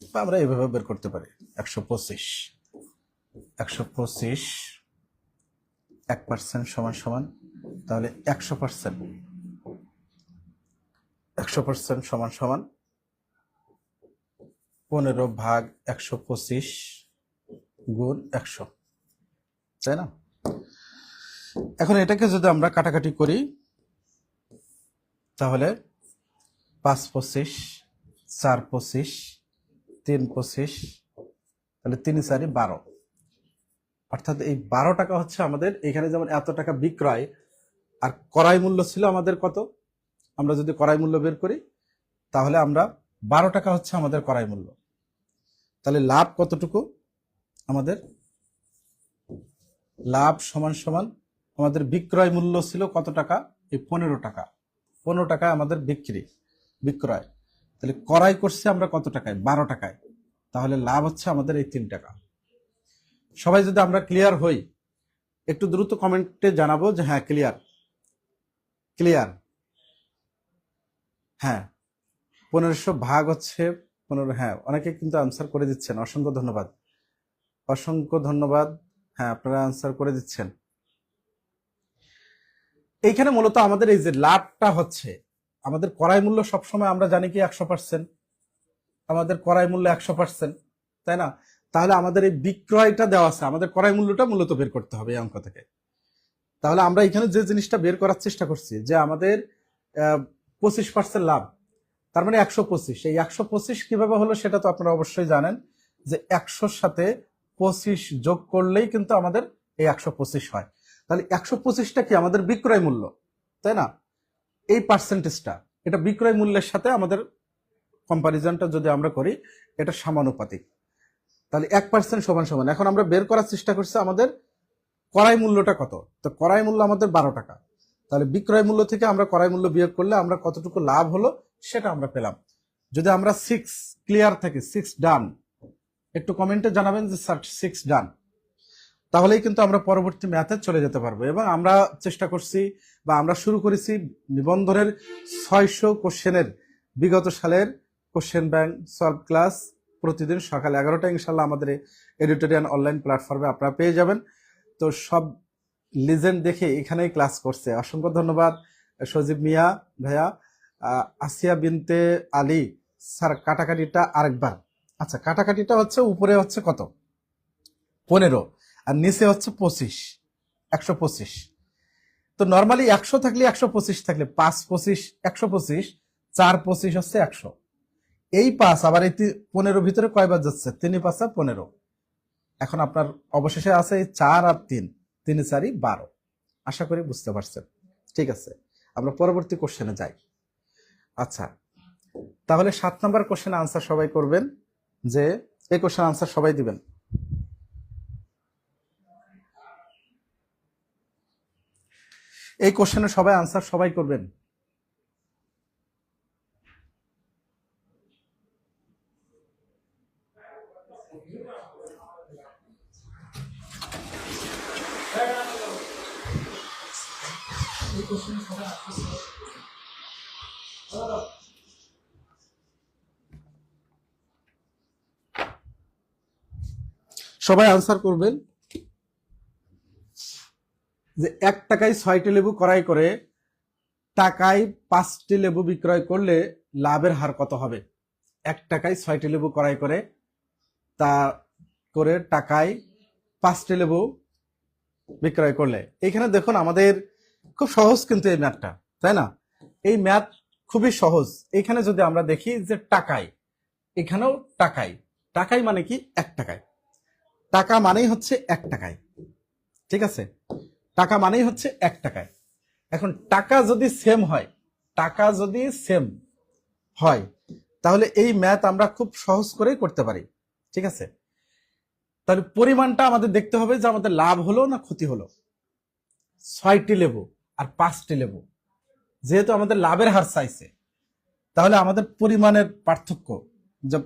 বা আমরা এভাবে বের করতে পারি 125 125 1% সমান সমান, তাহলে 100% 100% সমান সমান 15 ভাগ 125 গুণ 100, তাই না? এখন এটাকে যদি আমরা কাটাকাটি করি তাহলে 5 25 4 25 3 25, তাহলে 3 4 12, অর্থাৎ এই 12 টাকা হচ্ছে আমাদের এখানে। যেমন এত টাকা বিক্রয় আর ক্রয় মূল্য ছিল আমাদের কত, আমরা যদি ক্রয় মূল্য বের করি তাহলে আমরা 12 টাকা হচ্ছে আমাদের ক্রয় মূল্য। তাহলে লাভ কতটুকু আমাদের? লাভ সমান সমান আমাদের বিক্রয় মূল্য ছিল কত টাকা? এই 15 টাকা। 15 টাকায় আমাদের বিক্রয়, তাহলে ক্রয় করছে আমরা কত টাকায়? 12 টাকায়। তাহলে লাভ হচ্ছে আমাদের এই 3 টাকা। সবাই যদি আমরা ক্লিয়ার হই, একটু দ্রুত কমেন্টে জানাবো যে হ্যাঁ ক্লিয়ার। হ্যাঁ, 1500 ভাগ হচ্ছে 15। হ্যাঁ, অনেকে কিন্তু আনসার করে দিচ্ছেন, অসংখ্য ধন্যবাদ, অসংখ্য ধন্যবাদ। হ্যাঁ, আপনারা আনসার করে দিচ্ছেন। এইখানে মূলত আমাদের এই যে লাভটা হচ্ছে আমাদের ক্রয় মূল্য, সবসময় আমরা জানি কি 100%, আমাদের ক্রয় মূল্য 100%, তাই না? তাহলে আমাদের এই বিক্রয়টা দেওয়া আছে, আমাদের ক্রয় মূল্যটা মূলত বের করতে হবে এই অঙ্ক থেকে। তাহলে আমরা এখানে যে জিনিসটা বের করার চেষ্টা করছি যে আমাদের 25% লাভ, তার মানে 125। এই 125 কিভাবে হলো সেটা তো আপনারা অবশ্যই জানেন যে 100-র সাথে 25 যোগ করলেই কিন্তু আমাদের এই 125 হয়। তাহলে 125টা কি আমাদের বিক্রয় মূল্য, তাই না? এই পার্সেন্টেজটা, এটা বিক্রয় মূল্যের সাথে আমাদের কম্পারিজনটা যদি আমরা করি এটা সমানুপাতিক। তাহলে 1% সমান সমান, এখন আমরা বের করার চেষ্টা করছি আমাদের ক্রয় মূল্যটা কত। তো ক্রয় মূল্য আমাদের 12 টাকা, তাহলে বিক্রয় মূল্য থেকে আমরা ক্রয় মূল্য বিয়োগ করলে আমরা কতটুকু লাভ হলো সেটা আমরা পেলাম। যদি আমরা 6 ক্লিয়ার থেকে 6 ডান, একটু কমেন্টে জানাবেন যে 6 ডান, তাহলেই কিন্তু আমরা পরবর্তী ম্যাথে চলে যেতে পারবো। এবং আমরা চেষ্টা করছি বা আমরা শুরু করেছি নিবন্ধনের 600 কোশ্চেনের বিগত সালের কোশ্চেন ব্যাংক সলভ ক্লাস প্রতিদিন সকাল 11টায় ইনশাল্লাহ আমাদের এডিটোরিয়াল অনলাইন প্ল্যাটফর্মে আপনারা পেয়ে যাবেন। তো সব লিজেন্ড দেখে এখানেই ক্লাস করছে, অসংখ্য ধন্যবাদ সজীব মিয়া ভাইয়া। আসিয়া বিনতে আলী স্যার, কাটাকাটিটা আরেকবার। আচ্ছা, কাটাকাটিটা হচ্ছে উপরে হচ্ছে কত? 15 আর নিচে হচ্ছে 25, 125। তো নর্মালি 100 থাকলে 125 থাকলে 5 25 125, 4 25 হচ্ছে 100। এই 5 আবার এই 15 ভিতরে কয়বার যাচ্ছে? 3 5 15। এখন আপনার অবশেষে আছে 4 আর 3, 3 4 12। আশা করি বুঝতে পারছেন। ঠিক আছে, আমরা পরবর্তী কোশ্চেনে যাই। আচ্ছা, তাহলে 7 নম্বর কোশ্চেনে আনসার সবাই করবেন, যে এই কোশ্চেন আনসার সবাই দিবেন। এই কোশ্চেনে সবাই আনসার সবাই করবেন। সবাই আনসার করবেন যে 1 টাকায় 6টি লেবু ক্রয় করে টাকায় 5টি লেবু বিক্রয় করলে লাভের হার কত হবে? 1 টাকায় 6টি লেবু ক্রয় করে তা করে টাকায় 5টি লেবু বিক্রয় করলে, এখানে দেখুন আমাদের খুব সহজ কিন্তু এই ম্যাথটা, তাই না? এই ম্যাথ খুবই সহজ। এখানে যদি আমরা দেখি যে টাকায়, এখানেও টাকায় মানে কি? 1 টাকায়। টাকা মানেই হচ্ছে 1 টাকায়, ঠিক আছে? টাকা মানেই হচ্ছে 1 টাকায়। এখন টাকা যদি সেম হয় তাহলে এই ম্যাথ আমরা খুব সহজ করেই করতে পারি, ঠিক আছে? তাহলে পরিমাণটা আমাদের দেখতে হবে যে আমাদের লাভ হলো না ক্ষতি হলো। 6টি লেবু আর 5টি লেবু, যেহেতু আমাদের লাভের হার চাইছে, তাহলে আমাদের পরিমাণের পার্থক্য, যে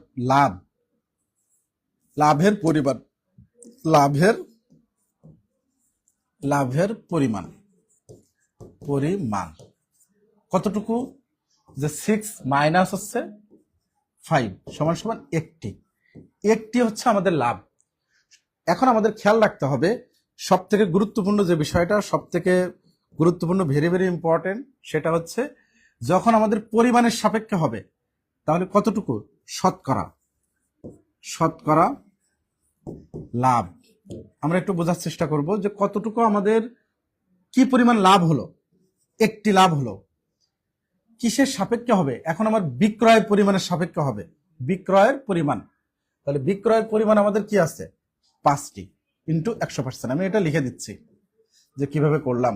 লাভের পরিমাণ, লাভের পরিমাণ কতটুকু? যে 6 মাইনাস হচ্ছে 5 সমান সমান একটি। একটি হচ্ছে আমাদের লাভ। এখন আমাদের খেয়াল রাখতে হবে সব থেকে গুরুত্বপূর্ণ যে বিষয়টা, সব থেকে গুরুত্বপূর্ণ, ভেরি ভেরি ইম্পর্টেন্ট, সেটা হচ্ছে যখন আমাদের পরিমাণের সাপেক্ষে হবে তাহলে কতটুকু শতকরা, শতকরা লাভ। আমরা একটু বোঝার চেষ্টা করব যে কতটুকু আমাদের কি পরিমাণ লাভ হলো, একটি লাভ হলো, কিসের সাপেক্ষে হবে। এখন আমার বিক্রয়ের পরিমাণের সাপেক্ষে হবে, বিক্রয়ের পরিমাণ। তাহলে বিক্রয়ের পরিমাণ আমাদের কি আছে, 5টি ইন্টু 100%। আমি এটা লিখে দিচ্ছি যে কিভাবে করলাম।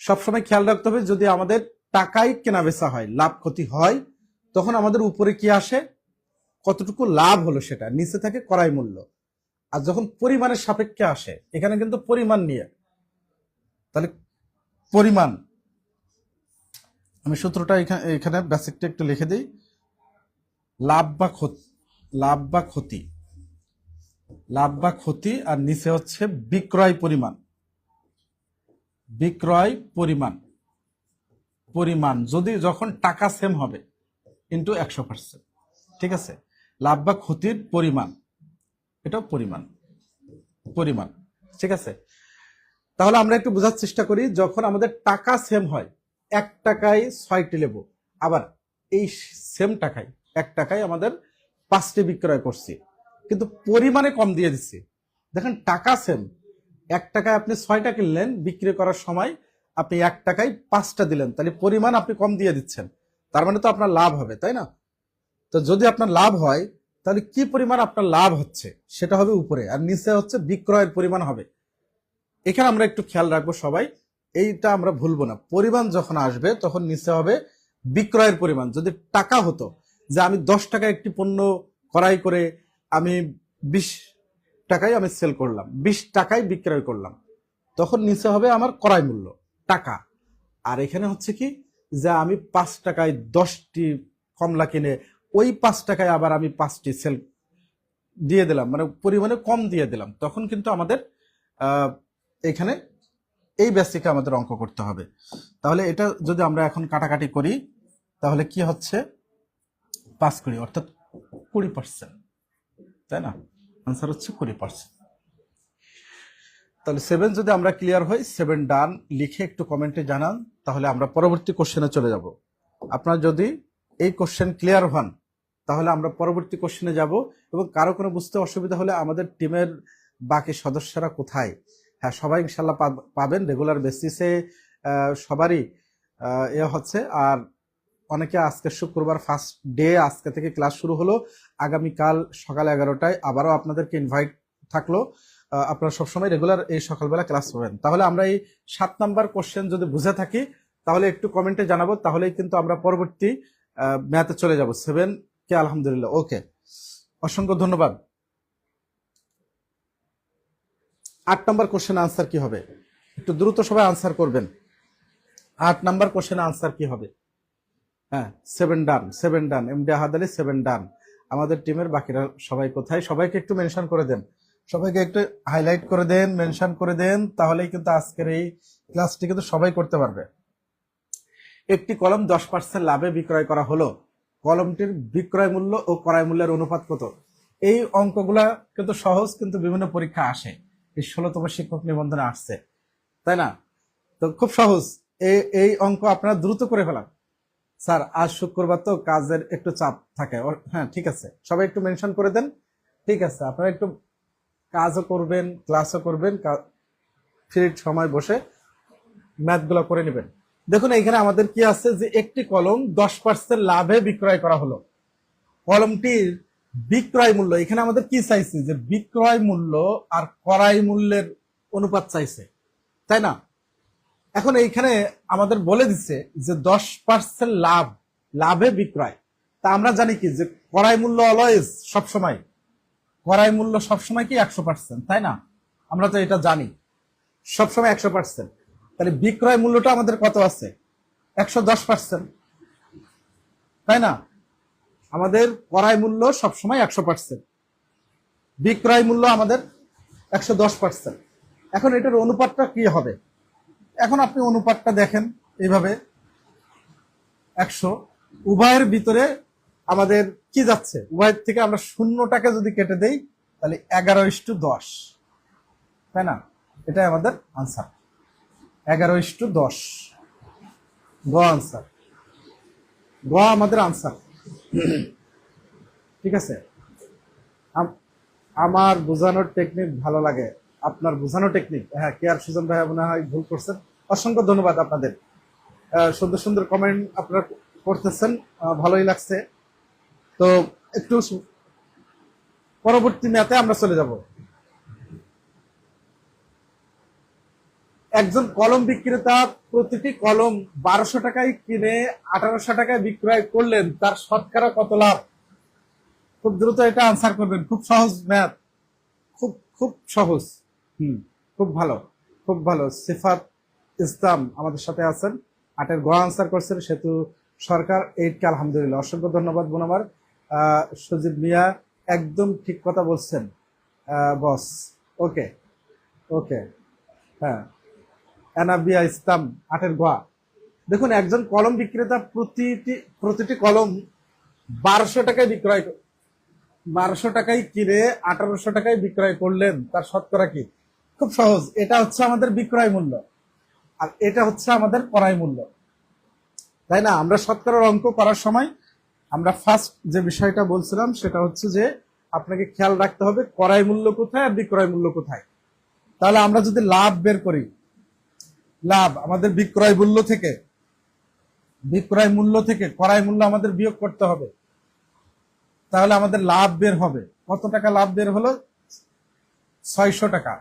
সবসময় খেয়াল রাখতে হবে যদি আমাদের টাকায় কেনা বেচা হয়, লাভ ক্ষতি হয়, তখন আমাদের উপরে কি আসে, কতটুকু লাভ হলো, সেটা নিচে থাকে ক্রয় মূল্য। আর যখন পরিমাণের সাপেক্ষে আসে, এখানে কিন্তু পরিমাণ নিয়ে, তাহলে পরিমাণ, আমি সূত্রটা এখানে বেসিকটা একটু লিখে দিই। লাভ বা ক্ষতি, লাভ বা ক্ষতি, লাভ বা ক্ষতি, আর নিচে হচ্ছে বিক্রয় পরিমাণ, বিক্রয় পরিমাণ, পরিমাণ যদি যখন টাকা সেম হবে ইন্টু 100%। ঠিক আছে, লাভ বা ক্ষতির পরিমাণ, এটাও পরিমাণ, পরিমাণ। ঠিক আছে, তাহলে আমরা একটু বোঝার চেষ্টা করি। যখন আমাদের টাকা সেম হয়, 1 টাকায় 6টি লেবু, আবার এই সেম টাকায় 1 টাকায় আমাদের 5টি বিক্রয় করছি, কিন্তু পরিমাণে কম দিয়ে দিচ্ছি। দেখেন টাকা সেম, 1 টাকায় আপনি 6টা কিনলেন, বিক্রি করার সময় আপনি 1 টাকায় 5টা দিলেন, তাহলে পরিমাণ আপনি কম দিয়ে দিচ্ছেন, তার মানে তো আপনার লাভ হবে, তাই না? তো যদি আপনার লাভ হয় তাহলে কি পরিমাণ আপনার লাভ হচ্ছে সেটা হবে উপরে, আর নিচে হচ্ছে বিক্রয়ের পরিমাণ হবে। এখানে আমরা একটু খেয়াল রাখবো সবাই, এইটা আমরা ভুলবো না। পরিমাণ যখন আসবে তখন নিচে হবে বিক্রয়ের পরিমাণ। যদি টাকা হতো যে আমি 10 টাকা একটি পণ্য ক্রয় করে আমি 20 টাকায় আমি সেল করলাম, 20 টাকায় বিক্রয় করলাম, তখন নিচে হবে আমার ক্রয় মূল্য টাকা। আর এখানে হচ্ছে কি যে আমি 5 টাকায় 10টি কমলা কিনে ওই 5 টাকায় আবার আমি 5টি সেল দিয়ে দিলাম, মানে পরিমাণে কম দিয়ে দিলাম, তখন কিন্তু আমাদের এখানে এই বেসিকে আমাদের অঙ্ক করতে হবে। তাহলে এটা যদি আমরা এখন কাটাকাটি করি তাহলে কি হচ্ছে, 5 অর্থাৎ 20%, তাই না? আনসার হচ্ছে 20%। তাহলে 7 যদি আমরা ক্লিয়ার হই, 7 ডান লিখে একটু কমেন্টে জানান, তাহলে আমরা পরবর্তী কোশ্চেনে চলে যাব। আপনারা যদি এই কোশ্চেন ক্লিয়ার হন তাহলে আমরা পরবর্তী কোশ্চেনে যাব। এবং কারো কোনো বুঝতে অসুবিধা হলে আমাদের টিমের বাকি সদস্যরা কোথায়, হ্যাঁ সবাই ইনশাল্লাহ পাবেন রেগুলার বেসিসে, সবারই হচ্ছে। আর অনেকে আজকে শুক্রবার ফার্স্ট ডে, আজকে থেকে ক্লাস শুরু হলো, আগামীকাল সকাল 11টায় আবারও আপনাদেরকে ইনভাইট থাকলো। আপনারা সবসময় রেগুলার এই সকালবেলা ক্লাস করবেন। তাহলে আমরা এই 7 নাম্বার কোশ্চেন যদি বুঝে থাকি তাহলে একটু কমেন্টে জানাবো, তাহলেই কিন্তু আমরা পরবর্তী ম্যাথে চলে যাব। 7 কে আলহামদুলিল্লাহ, ওকে, অসংখ্য ধন্যবাদ। 8 নাম্বার কোশ্চেন আনসার কি হবে, একটু দ্রুত সবাই আনসার করবেন। 8 নাম্বার কোশ্চেন আনসার কি হবে? হ্যাঁ 7 ডান, 7 ডান, এমডি আহাদ আলী 7 ডান। আমাদের টিমের বাকিরা সবাই কোথায়, সবাইকে একটু মেনশন করে দেন, সবাইকে একটু হাইলাইট করে দেন, মেনশন করে দেন, তাহলেই কিন্তু আজকের এই ক্লাসটি কিন্তু সবাই করতে পারবে। একটি কলম 10% লাভে বিক্রয় করা হলো, কলমটির বিক্রয় মূল্য ও ক্রয় মূল্যের অনুপাত কত? এই অঙ্কগুলা কিন্তু সহজ, কিন্তু বিভিন্ন পরীক্ষা আসে, এই 16তম শিক্ষক নিবন্ধনে আসছে, তাই না? তো খুব সহজ এই অঙ্ক আপনারা দ্রুত করে ফেলান। স্যার আজ শুক্রবার তো কাজের একটু চাপ থাকে, হ্যাঁ ঠিক আছে, সবাই একটু মেনশন করে দেন। ঠিক আছে, আপনারা একটু কাজও করবেন, ক্লাসও করবেন, ফ্রি সময় বসে ম্যাথগুলো করে নেবেন। দেখুন এখানে আমাদের কি আছে যে একটি কলম 10% লাভে বিক্রয় করা হলো, কলমটির বিক্রয় মূল্য, এখানে আমাদের কি চাইছে যে বিক্রয় মূল্য আর ক্রয় মূল্যের অনুপাত চাইছে, তাই না? এখন এইখানে আমাদের বলে দিচ্ছে যে 10% লাভ, লাভে বিক্রয়। তা আমরা জানি কি যে ক্রয় মূল্য অলওয়েজ সবসময়, ক্রয় মূল্য সবসময় কি 100%, তাই না? আমরা তো এটা জানি সবসময় 100%। তাহলে বিক্রয় মূল্যটা আমাদের কত আছে, 110%, তাই না? আমাদের ক্রয় মূল্য সবসময় 100%, বিক্রয় মূল্য আমাদের 110%। এখন এটার অনুপাতটা কি হবে? এখন আপনি অনুপাতটা দেখেন এইভাবে, 100 উভয়ের ভিতরে আমাদের কি যাচ্ছে, উভয়ের থেকে আমরা শূন্যটাকে যদি কেটে দেই তাহলে 11:10, তাই না? এটাই আমাদের আনসার, 11:10 গ আনসার, গ আমাদের আনসার। ঠিক আছে, আমার বোঝানোর টেকনিক ভালো লাগে, আপনার বোঝানোর টেকনিক, হ্যাঁ কেয়ার সুজন ভাই মনে হয় ভুল করছেন। অসংখ্য ধন্যবাদ আপনাদের, সুন্দর সুন্দর কমেন্ট আপনারা করতেছেন, ভালোই লাগছে। তো একটু পরবর্তী ম্যাথে আমরা চলে যাব। একজন কলম বিক্রেতা প্রতিটি কলম 1200 টাকায় কিনে 1800 টাকায় বিক্রয় করলেন, তার শতকরা কত লাভ? খুব দ্রুত এটা আনসার করবেন, খুব সহজ ম্যাথ, খুব খুব সহজ। খুব ভালো, খুব ভালো। সিফাত ইসলাম আমাদের সাথে আছেন, 8-এর গ আনসার করছেন। সেতু সরকার 8কে আলহামদুলিল্লাহ, অসংখ্য ধন্যবাদ বোন আমার। সজীব মিয়া একদম ঠিক কথা বলছেন বস। ওকে ওকে, হ্যাঁ। অ্যানাবিয়া ইসলাম 8-এর গ। দেখুন, একজন কলম বিক্রেতা প্রতিটি কলম 1200 টাকায় 1200 টাকায় কিনে 1800 টাকায় বিক্রয় করলেন, তার শতকরা কি? খুব সহজ, এটা হচ্ছে আমাদের বিক্রয় মূল্য আর এটা হচ্ছে আমাদের ক্রয় মূল্য, তাই না? আমরা শতকরার অঙ্ক করার সময় আমরা ফার্স্ট যে বিষয়টা বলছিলাম সেটা হচ্ছে যে আপনাকে খেয়াল রাখতে হবে ক্রয় মূল্য কোথায় আর বিক্রয় মূল্য কোথায়। তাহলে আমরা যদি লাভ বের করি, লাভ আমাদের বিক্রয় মূল্য থেকে ক্রয় মূল্য আমাদের বিয়োগ করতে হবে, তাহলে আমাদের লাভ বের হবে। কত টাকা লাভ বের হলো? 600 টাকা।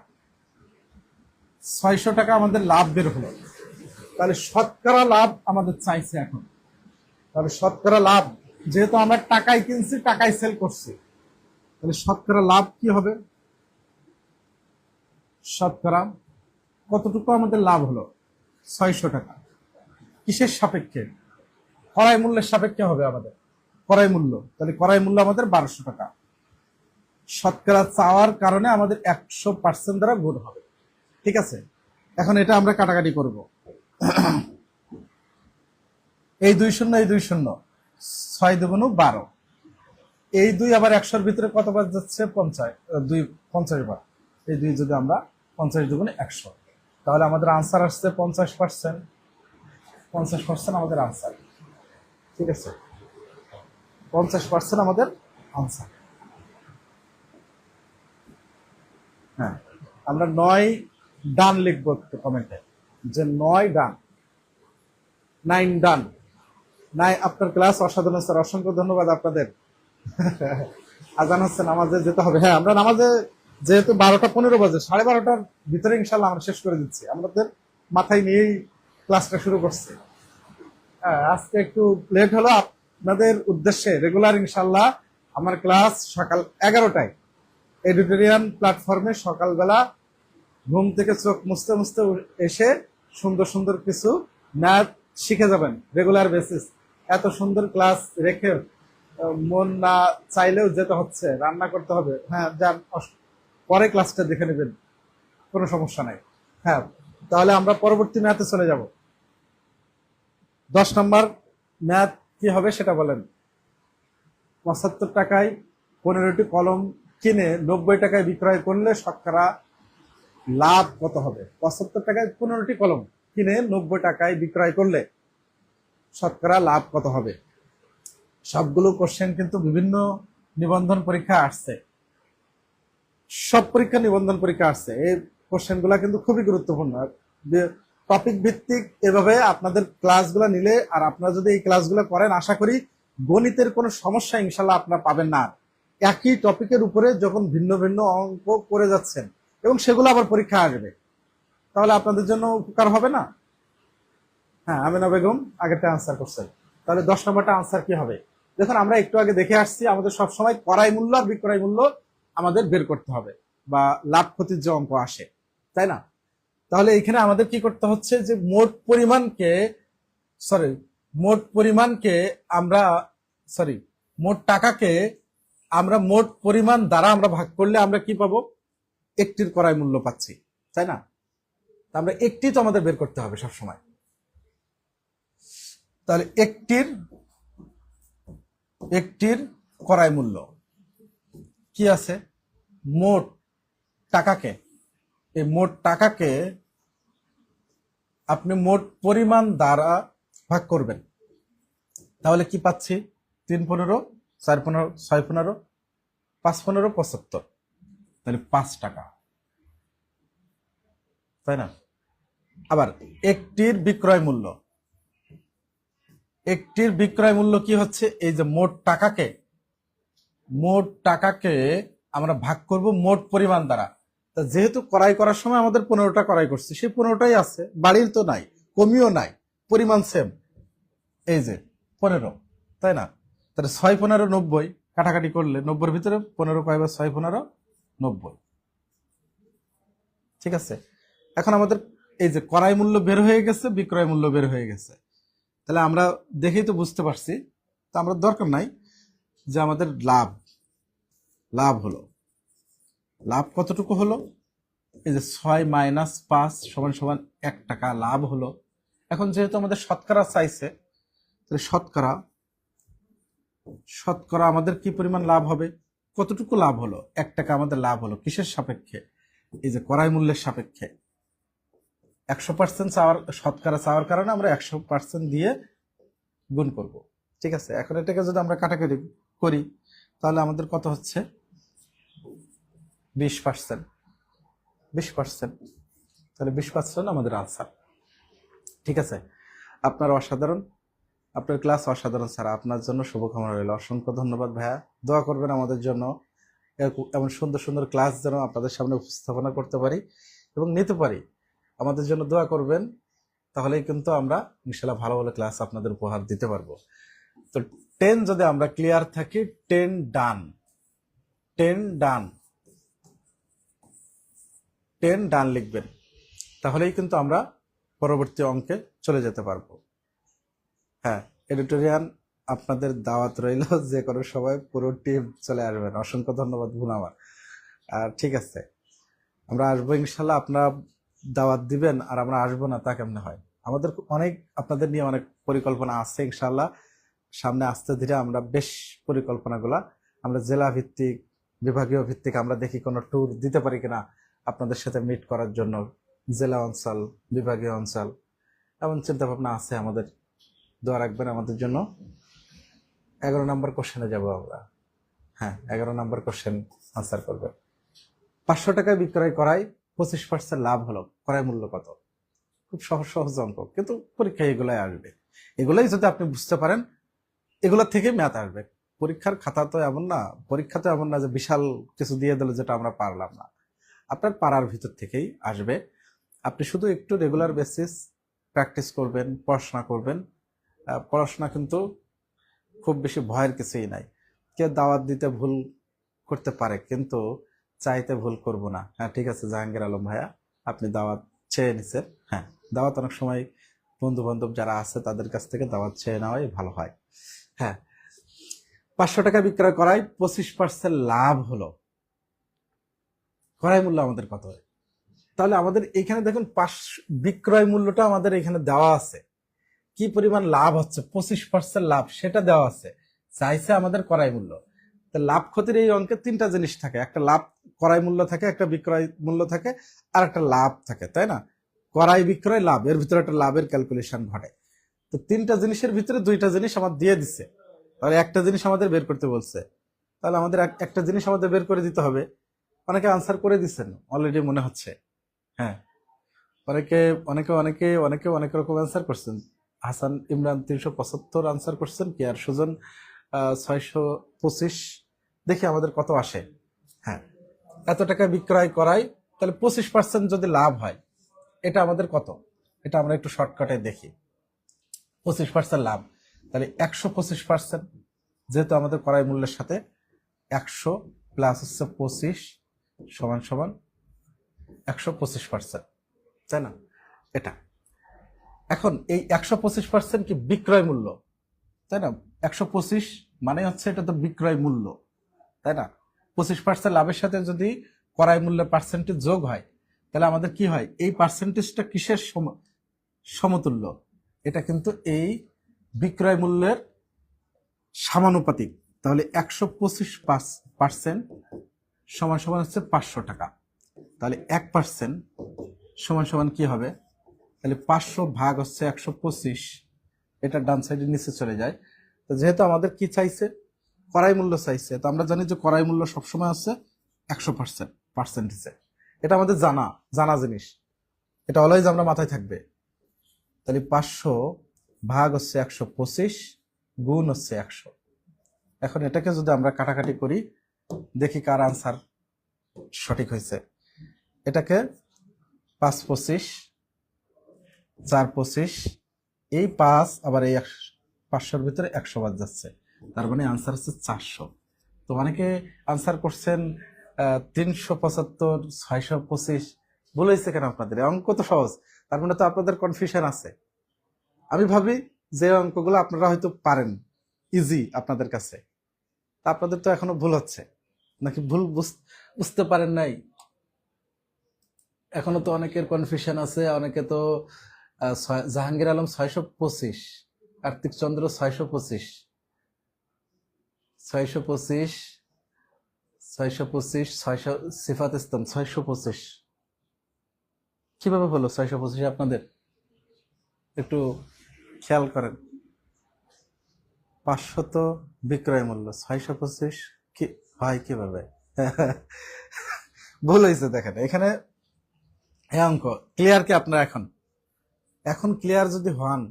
600 টাকা আমাদের লাভ বের হলো। তাহলে শতকরা লাভ আমাদের চাইছে এখন। তাহলে শতকরা লাভ, যেহেতু আমরা টাকায় কিনছি টাকায় সেল করছি, তাহলে শতকরা লাভ কি হবে? শতকরা কতটুকু আমাদের লাভ হলো? 600 টাকা। কিসের সাপেক্ষে? ক্রয় মূল্যের সাপেক্ষে হবে আমাদের ক্রয় মূল্য। তাহলে ক্রয় মূল্য আমাদের 1200 টাকা। শতকরা চাওয়ার কারণে আমাদের 100% দ্বারা গুণ হবে। ঠিক আছে, এখন এটা আমরা কাটাকাটি করব। এই 2 শূন্য, এই 2 শূন্য, 6 2 12। এই 2 আবার 100-র ভিতরে কতবার যাচ্ছে? 50 বার। এই 2 যদি আমরা 50 দুগুণে 100, তাহলে আমাদের আনসার আসছে 50%। 50% আমাদের আনসার। ঠিক আছে, 50% আমাদের আনসার। হ্যাঁ, আমরা 9 ডান লিখবো কমেন্টে, যে 9 ডান, 9 ডান। নাই, আপনার ক্লাস অসাধারণ স্যার, অসংখ্য ধন্যবাদ আপনাদের। আজান হচ্ছে, নামাজে যেতে হবে। হ্যাঁ, আমরা নামাজে যেহেতু 12টা 15 বাজে, 12:30টার ভিতরে ইনশাল্লাহ আমরা শেষ করে দিচ্ছি। আমাদের মাথায় নিয়েই ক্লাসটা শুরু করছি। হ্যাঁ, আজকে একটু লেট হলো আপনাদের উদ্দেশ্যে। রেগুলার ইনশাল্লাহ আমার ক্লাস সকাল 11টায় এডিটোরিয়াল প্ল্যাটফর্মে, সকালবেলা ঘুম থেকে চোখ মুছতে মুছতে এসে সুন্দর সুন্দর কিছু ম্যাথ শিখে যাবেন রেগুলার বেসিস। এত সুন্দর ক্লাস রেখে মন না চাইলেও যেতে হচ্ছে, রান্না করতে হবে। হ্যাঁ, যান, পরে ক্লাসটা দেখে নেবেন, কোনো সমস্যা নাই। হ্যাঁ, তাহলে আমরা পরবর্তী ম্যাথে চলে যাব। 10 নম্বর ম্যাথ কি হবে সেটা বলেন। 75 টাকায় 15টি কলম কিনে 90 টাকায় বিক্রয় করলে শতকরা লাভ কত হবে? 75 টাকায় 15টি কলম কিনে 90 টাকায় বিক্রয় করলে শতকরা লাভ কত হবে? সবগুলো কোশ্চেন কিন্তু বিভিন্ন নিবন্ধন পরীক্ষা আসছে, সব পরীক্ষা নিবন্ধন পরীক্ষা আসছে। এই কোশ্চেন গুলা কিন্তু খুবই গুরুত্বপূর্ণ। টপিক ভিত্তিক এভাবে আপনাদের ক্লাসগুলো নিলে আর আপনারা যদি এই ক্লাসগুলো করেন, আশা করি গণিতের কোনো সমস্যা ইনশাল্লাহ আপনারা পাবেন না। একই টপিকের উপরে যখন ভিন্ন ভিন্ন অঙ্ক করে যাচ্ছেন এবং সেগুলো আবার পরীক্ষা আসবে, তাহলে আপনাদের জন্য উপকার হবে না? হ্যাঁ, আমিনা বেগম আগেরটা আনসার করছেন। তাহলে 10 নম্বরটা আনসার কি হবে? দেখুন, আমরা একটু আগে দেখে আসছি, আমাদের সবসময় ক্রয় মূল্য আর বিক্রয় মূল্য আমাদের বের করতে হবে, বা লাভ ক্ষতির যে অঙ্ক আসে, তাই না? তাহলে এখানে আমাদের কি করতে হচ্ছে, যে মোট পরিমাণকে আমরা মোট টাকাকে আমরা মোট পরিমাণ দ্বারা আমরা ভাগ করলে আমরা কি পাবো? একটির ক্রয় মূল্য পাচ্ছি, তাই না? আমরা একটি তো আমাদের বের করতে হবে সবসময়। তাহলে একটির একটির ক্রয় মূল্য কি আছে, মোট টাকাকে, এই মোট টাকাকে আপনি মোট পরিমাণ দ্বারা ভাগ করবেন, তাহলে কি পাচ্ছি, 3 15, 4 15, 6 15, 5 15, 75, তাহলে 5 টাকা, তাই না? আবার একটির বিক্রয় মূল্য, একটির বিক্রয় মূল্য কি হচ্ছে, এই যে মোট টাকাকে আমরা ভাগ করব মোট পরিমাণ দ্বারা। তা যেহেতু ক্রয় করার সময় আমাদের 15টা ক্রয় করছি, সেই 15টাই আছে, বাড়ির তো নাই, কমিও নাই, পরিমাণ সেম, এই যে 15, তাই না? তাহলে 6 15 90, কাটাকাটি করলে 90-এর ভিতরে 15 কয়বার, 6 15 90, ঠিক আছে? এখন আমাদের এই যে ক্রয় মূল্য বের হয়ে গেছে, বিক্রয় মূল্য বের হয়ে গেছে, তাহলে আমরা দেখেই তো বুঝতে পারছি, তো আমরা দরকার নাই যে আমাদের লাভ হলো, লাভ কতটুকু হলো, এই যে 6 - 5 = 1 টাকা লাভ হলো। এখন যেহেতু আমাদের শতকরা চাইছে, তাহলে শতকরা আমাদের কি পরিমাণ লাভ হবে, কতটুকু লাভ হলো, 1 টাকা আমাদের লাভ হলো, কিসের সাপেক্ষে, এই যে ক্রয় মূল্যের সাপেক্ষে। 100% চাওয়ার, শতকরা চাওয়ার কারণে আমরা 100% দিয়ে গুণ করব, ঠিক আছে? এখন এটাকে যদি আমরা কাটাকাটি করি, তাহলে আমাদের কত হচ্ছে, 20%, 20%, তাহলে 20% আমাদের আনসার, ঠিক আছে? আপনার অসাধারণ, আপনার ক্লাস অসাধারণ স্যার, আপনার জন্য শুভকামনা রইল, অসংখ্য ধন্যবাদ ভাইয়া, দোয়া করবেন আমাদের জন্য, এমন সুন্দর সুন্দর ক্লাস যেন আপনাদের সামনে উপস্থাপনা করতে পারি এবং নিতে পারি, আমাদের জন্য দোয়া করবেন, তাহলেই কিন্তু আমরা ইনশাল্লাহ ভালো ভালো ক্লাস আপনাদের উপহার দিতে পারবো। তো 10 যদি আমরা ক্লিয়ার থাকি, 10 ডান, 10 ডান, 10 ডান লিখবেন, তাহলেই কিন্তু আমরা পরবর্তী অঙ্কে চলে যেতে পারবো। হ্যাঁ, এডিটোরিয়াল আপনাদের দাওয়াত রইল, যে কোনো সময় পুরো টিম চলে আসবেন, অসংখ্য ধন্যবাদ বোন আমার। আর ঠিক আছে, আমরা আসবো ইনশাল্লাহ, আপনারা দাওয়াত দিবেন আর আমরা আসবো না, তা কেমনে হয়? আমাদের অনেক আপনাদের নিয়ে অনেক পরিকল্পনা আছে ইনশাল্লাহ, সামনে আস্তে ধীরে আমরা বেশ পরিকল্পনাগুলা আমরা জেলা ভিত্তিক, বিভাগীয় ভিত্তিক আমরা দেখি কোনো ট্যুর দিতে পারি কিনা আপনাদের সাথে মিট করার জন্য, জেলা অঞ্চল, বিভাগীয় অঞ্চল, এমন চিন্তা ভাবনা আছে আমাদের, দোয়া রাখবেন আমাদের জন্য। 11 নম্বর কোশ্চেনে যাব আমরা। হ্যাঁ, 11 নম্বর কোশ্চেন আনসার করবেন। 500 টাকায় বিক্রয় করায় 25% লাভ হলো, ক্রয় মূল্য কত? খুব সহজ সহজ অঙ্ক, কিন্তু পরীক্ষায় এগুলাই আসবে, এগুলাই যদি আপনি বুঝতে পারেন, এগুলা থেকে ম্যাথ আসবে। পরীক্ষার খাতা তো এমন না, পরীক্ষা তো এমন না যে বিশাল কিছু দিয়ে দিল যেটা আমরা পারলাম না, আপনার পাড়ার ভিতর থেকেই আসবে। আপনি শুধু একটু রেগুলার বেসিস প্র্যাকটিস করবেন, পড়াশোনা করবেন। পড়াশোনা কিন্তু খুব বেশি ভয়ের কিছুই নাই, কে দাওয়াত দিতে ভুল করতে পারে, কিন্তু চাইতে ভুল করব না। হ্যাঁ ঠিক আছে জাহাঙ্গীর আলম ভাইয়া, আপনি দাওয়াত চেয়ে নিছেন, হ্যাঁ দাওয়াত অনেক সময় বন্ধু বান্ধব যারা আছে তাদের কাছ থেকে দাওয়াত চেয়ে নেওয়াই ভালো হয়। হ্যাঁ, 500 টাকা বিক্রয় করায় 25% লাভ হলো, ক্রয় মূল্য আমাদের কত হয়? তাহলে আমাদের এখানে দেখুন বিক্রয় মূল্যটা আমাদের এখানে দেওয়া আছে, কি পরিমাণ লাভ হচ্ছে, 25% লাভ সেটা দেওয়া আছে, চাইছে আমাদের ক্রয় মূল্য। তো লাভ ক্ষতির এই অঙ্কে 3টা জিনিস থাকে, একটা লাভ ক্রয় মূল্য থাকে, একটা বিক্রয় মূল্য থাকে, আর একটা লাভ থাকে, তাই না? ক্রয় বিক্রয় লাভ, এর ভিতরে একটা লাভের ক্যালকুলেশন ঘটে। তো 3টা জিনিসের ভিতরে 2টা জিনিস আমার দিয়ে দিচ্ছে, তাহলে একটা জিনিস আমাদের বের করতে বলছে, তাহলে আমাদের একটা জিনিস আমাদের বের করে দিতে হবে। অনেকে আনসার করে দিচ্ছেন অলরেডি মনে হচ্ছে, হ্যাঁ অনেকে অনেকে অনেকে অনেকে অনেক রকম আনসার করছেন। হাসান ইমরান 375 আনসার করছেন, কি আর সুজন 625। দেখি আমাদের কত আসে। হ্যাঁ, এত টাকা বিক্রয় করাই, তাহলে 25% যদি লাভ হয়, এটা আমাদের কত, এটা আমরা একটু শর্টকাটে দেখি। 25% লাভ, তাহলে 125%, যেহেতু আমাদের ক্রয় মূল্যের সাথে 100 প্লাস হচ্ছে 25 সমান সমান 125%, তাই না? এটা এখন এই 125% কি বিক্রয় মূল্য, তাই না? 125 মানে হচ্ছে এটা তো বিক্রয় মূল্য, তাই না? 25% লাভের সাথে যদি ক্রয় মূল্যের পার্সেন্টেজ যোগ হয়, তাহলে আমাদের কি হয়, এই পার্সেন্টেজটা কিসের সমতুল্য? এটা কিন্তু এই বিক্রয় মূল্যের সমানুপাতিক, তাহলে 125% সমান সমান হচ্ছে 500 টাকা। তাহলে 1% সমান সমান কি হবে? তাহলে 500 ভাগ হচ্ছে 125, এটা ডান সাইডের নিচে চলে যায়। তো যেহেতু আমাদের কি চাইছে, ক্রয় মূল্য চাইছে, তো আমরা জানি যে ক্রয় মূল্য সবসময় আছে 100% পার্সেন্টেজে। এটা আমাদের জানা জিনিস, এটা অলওয়েজ আমরা মাথায় থাকবে। তাহলে 500 ভাগ হচ্ছে 125 গুণ হচ্ছে 100। এখন এটাকে যদি আমরা কাটাকাটি করি, দেখি কার আনসার সঠিক হয়েছে। এটাকে 5 25 4 25, এই 5 আবার এই 500-র ভিতরে 100 বাদ যাচ্ছে, তার মানে আনসার হচ্ছে 400। তো অনেকে আনসার করছেন 375 625, বলেছে কেন আপনাদের? অঙ্ক তো সহজ, তার মানে তো আপনাদের কনফিউশন আছে। আমি ভাবি যে অঙ্কগুলো আপনারা হয়তো পারেন, ইজি আপনাদের কাছে, তা আপনাদের তো এখনো ভুল হচ্ছে, নাকি ভুল বুঝতে পারেন নাই? এখনো তো অনেকের কনফিউশন আছে। অনেকে তো জাহাঙ্গীর আলম 625, কার্তিক চন্দ্র 625, 625, 625, 600, সিফাত ইসলাম 625। কিভাবে হলো 625 আপনাদের? একটু খেয়াল করেন। 500 তো বিক্রয় মূল্য, 625 কি হয় কিভাবে? ভুল হয়েছে। দেখেন এখানে এই অঙ্ক ক্লিয়ার কি আপনারা? এখন ক্লিয়ার যদি হন,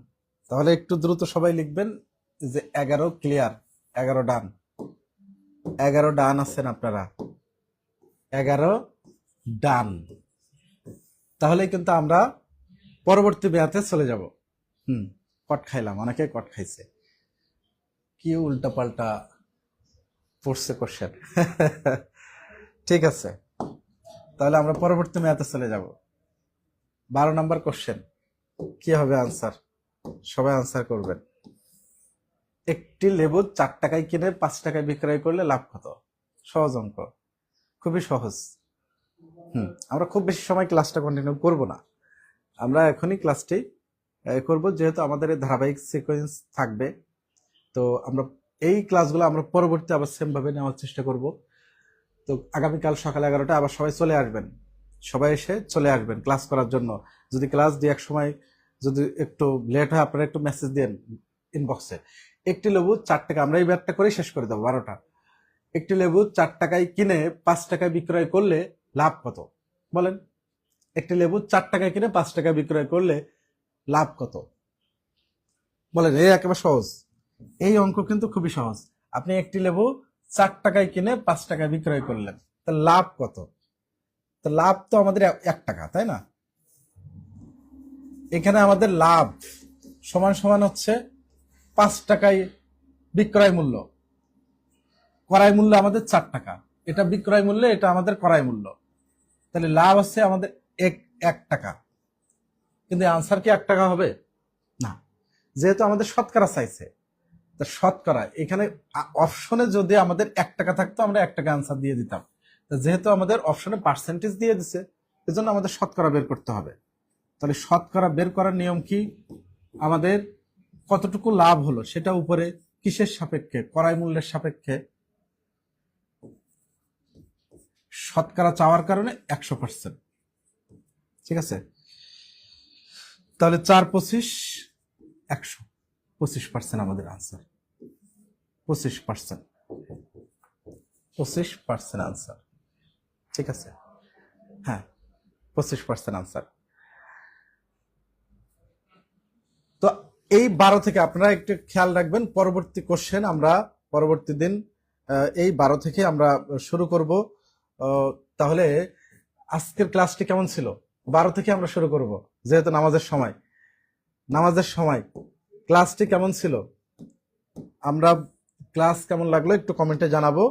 তাহলে একটু দ্রুত সবাই লিখবেন যে 11 ক্লিয়ার, 11 ডান, 11 ডান আছেন আপনারা, 11 ডান। তাহলে কিন্তু আমরা পরবর্তী ব্যাচে চলে যাব। কট খাইলাম, অনেকে কট খাইছে, কি উল্টা পাল্টা পড়ছে কোশ্চেন। ঠিক আছে, তাহলে আমরা পরবর্তী ম্যাথে চলে যাব। 12 নম্বর কোশ্চেন কি হবে আনসার? সবাই আনসার করবেন। একটি লেবু 4 টাকায় কিনে 5 টাকায় বিক্রয় করলে লাভ কত? সহজ অঙ্ক, খুবই সহজ। আমরা খুব বেশি সময় ক্লাসটা কন্টিনিউ করব না, আমরা এখনই ক্লাসটি করব, যেহেতু আমাদের এই ধারাবাহিক সিকোয়েন্স থাকবে। তো আমরা এই ক্লাসগুলো আমরা পরবর্তী আবার সেম ভাবে নেওয়ার চেষ্টা করব। তো আগামীকাল সকাল 11টায় আবার সবাই চলে আসবেন, সবাই এসে চলে আসবেন ক্লাস করার জন্য। যদি ক্লাস দিয়ে এক সময় যদি একটু লেট হয়, আপনারা একটু মেসেজ দেন ইনবক্সে। একটি লেবু 4 টাকা, আমরা এই ব্যাটটা করে শেষ করে দেবো 12টা। একটি লেবু 4 টাকায় কিনে 5 টাকায় বিক্রয় করলে লাভ কত? বলেন। একটি লেবু 4 টাকায় কিনে 5 টাকায় বিক্রয় করলে লাভ কত? বলেন। এই একেবারে সহজ, এই অঙ্ক কিন্তু খুবই সহজ। আপনি একটি লেবু 4 টাকায় কিনে 5 টাকায় বিক্রয় করলেন, তা লাভ কত? তো লাভ তো আমাদের 1 টাকা, তাই না? এখানে আমাদের লাভ সমান সমান হচ্ছে 5 টাকায় বিক্রয় মূল্য, ক্রয় মূল্য আমাদের 4 টাকা, এটা বিক্রয় মূল্য, এটা আমাদের ক্রয় মূল্য। তাহলে লাভ হচ্ছে আমাদের 1 টাকা। কিন্তু আনসার কি 1 টাকা হবে? না, যেহেতু আমাদের শতকরা চাইছে, তা শতকরা এখানে অপশনে যদি আমাদের 1 টাকা থাকতো, আমরা 1 টাকা আনসার দিয়ে দিতাম। যেহেতু আমাদের অপশনে পার্সেন্টেজ দিয়ে দিছে, এজন্য আমাদের শতকরা বের করতে হবে। তাহলে শতকরা বের করার নিয়ম কি? আমাদের কতটুকু লাভ হলো সেটা উপরে কিসের সাপেক্ষে? ক্রয় মূল্যের সাপেক্ষে। শতকরা চাওয়ার কারণে 100%, ঠিক আছে? তাহলে 4 25 100, 25% আমাদের আনসার, 25%, 25% আনসার, ঠিক আছে? হ্যাঁ, 25% আনসার। তো এই 12 থেকে আপনারা একটু খেয়াল রাখবেন, পরবর্তী কোশ্চেন আমরা পরবর্তী দিন এই 12 থেকে আমরা শুরু করব। তাহলে আজকের ক্লাসটি কেমন ছিল? 12 থেকে আমরা শুরু করব, যেহেতু নামাজের সময় ক্লাসটি কেমন ছিল? আমরা ক্লাস কেমন লাগলো একটু কমেন্টে জানাবো।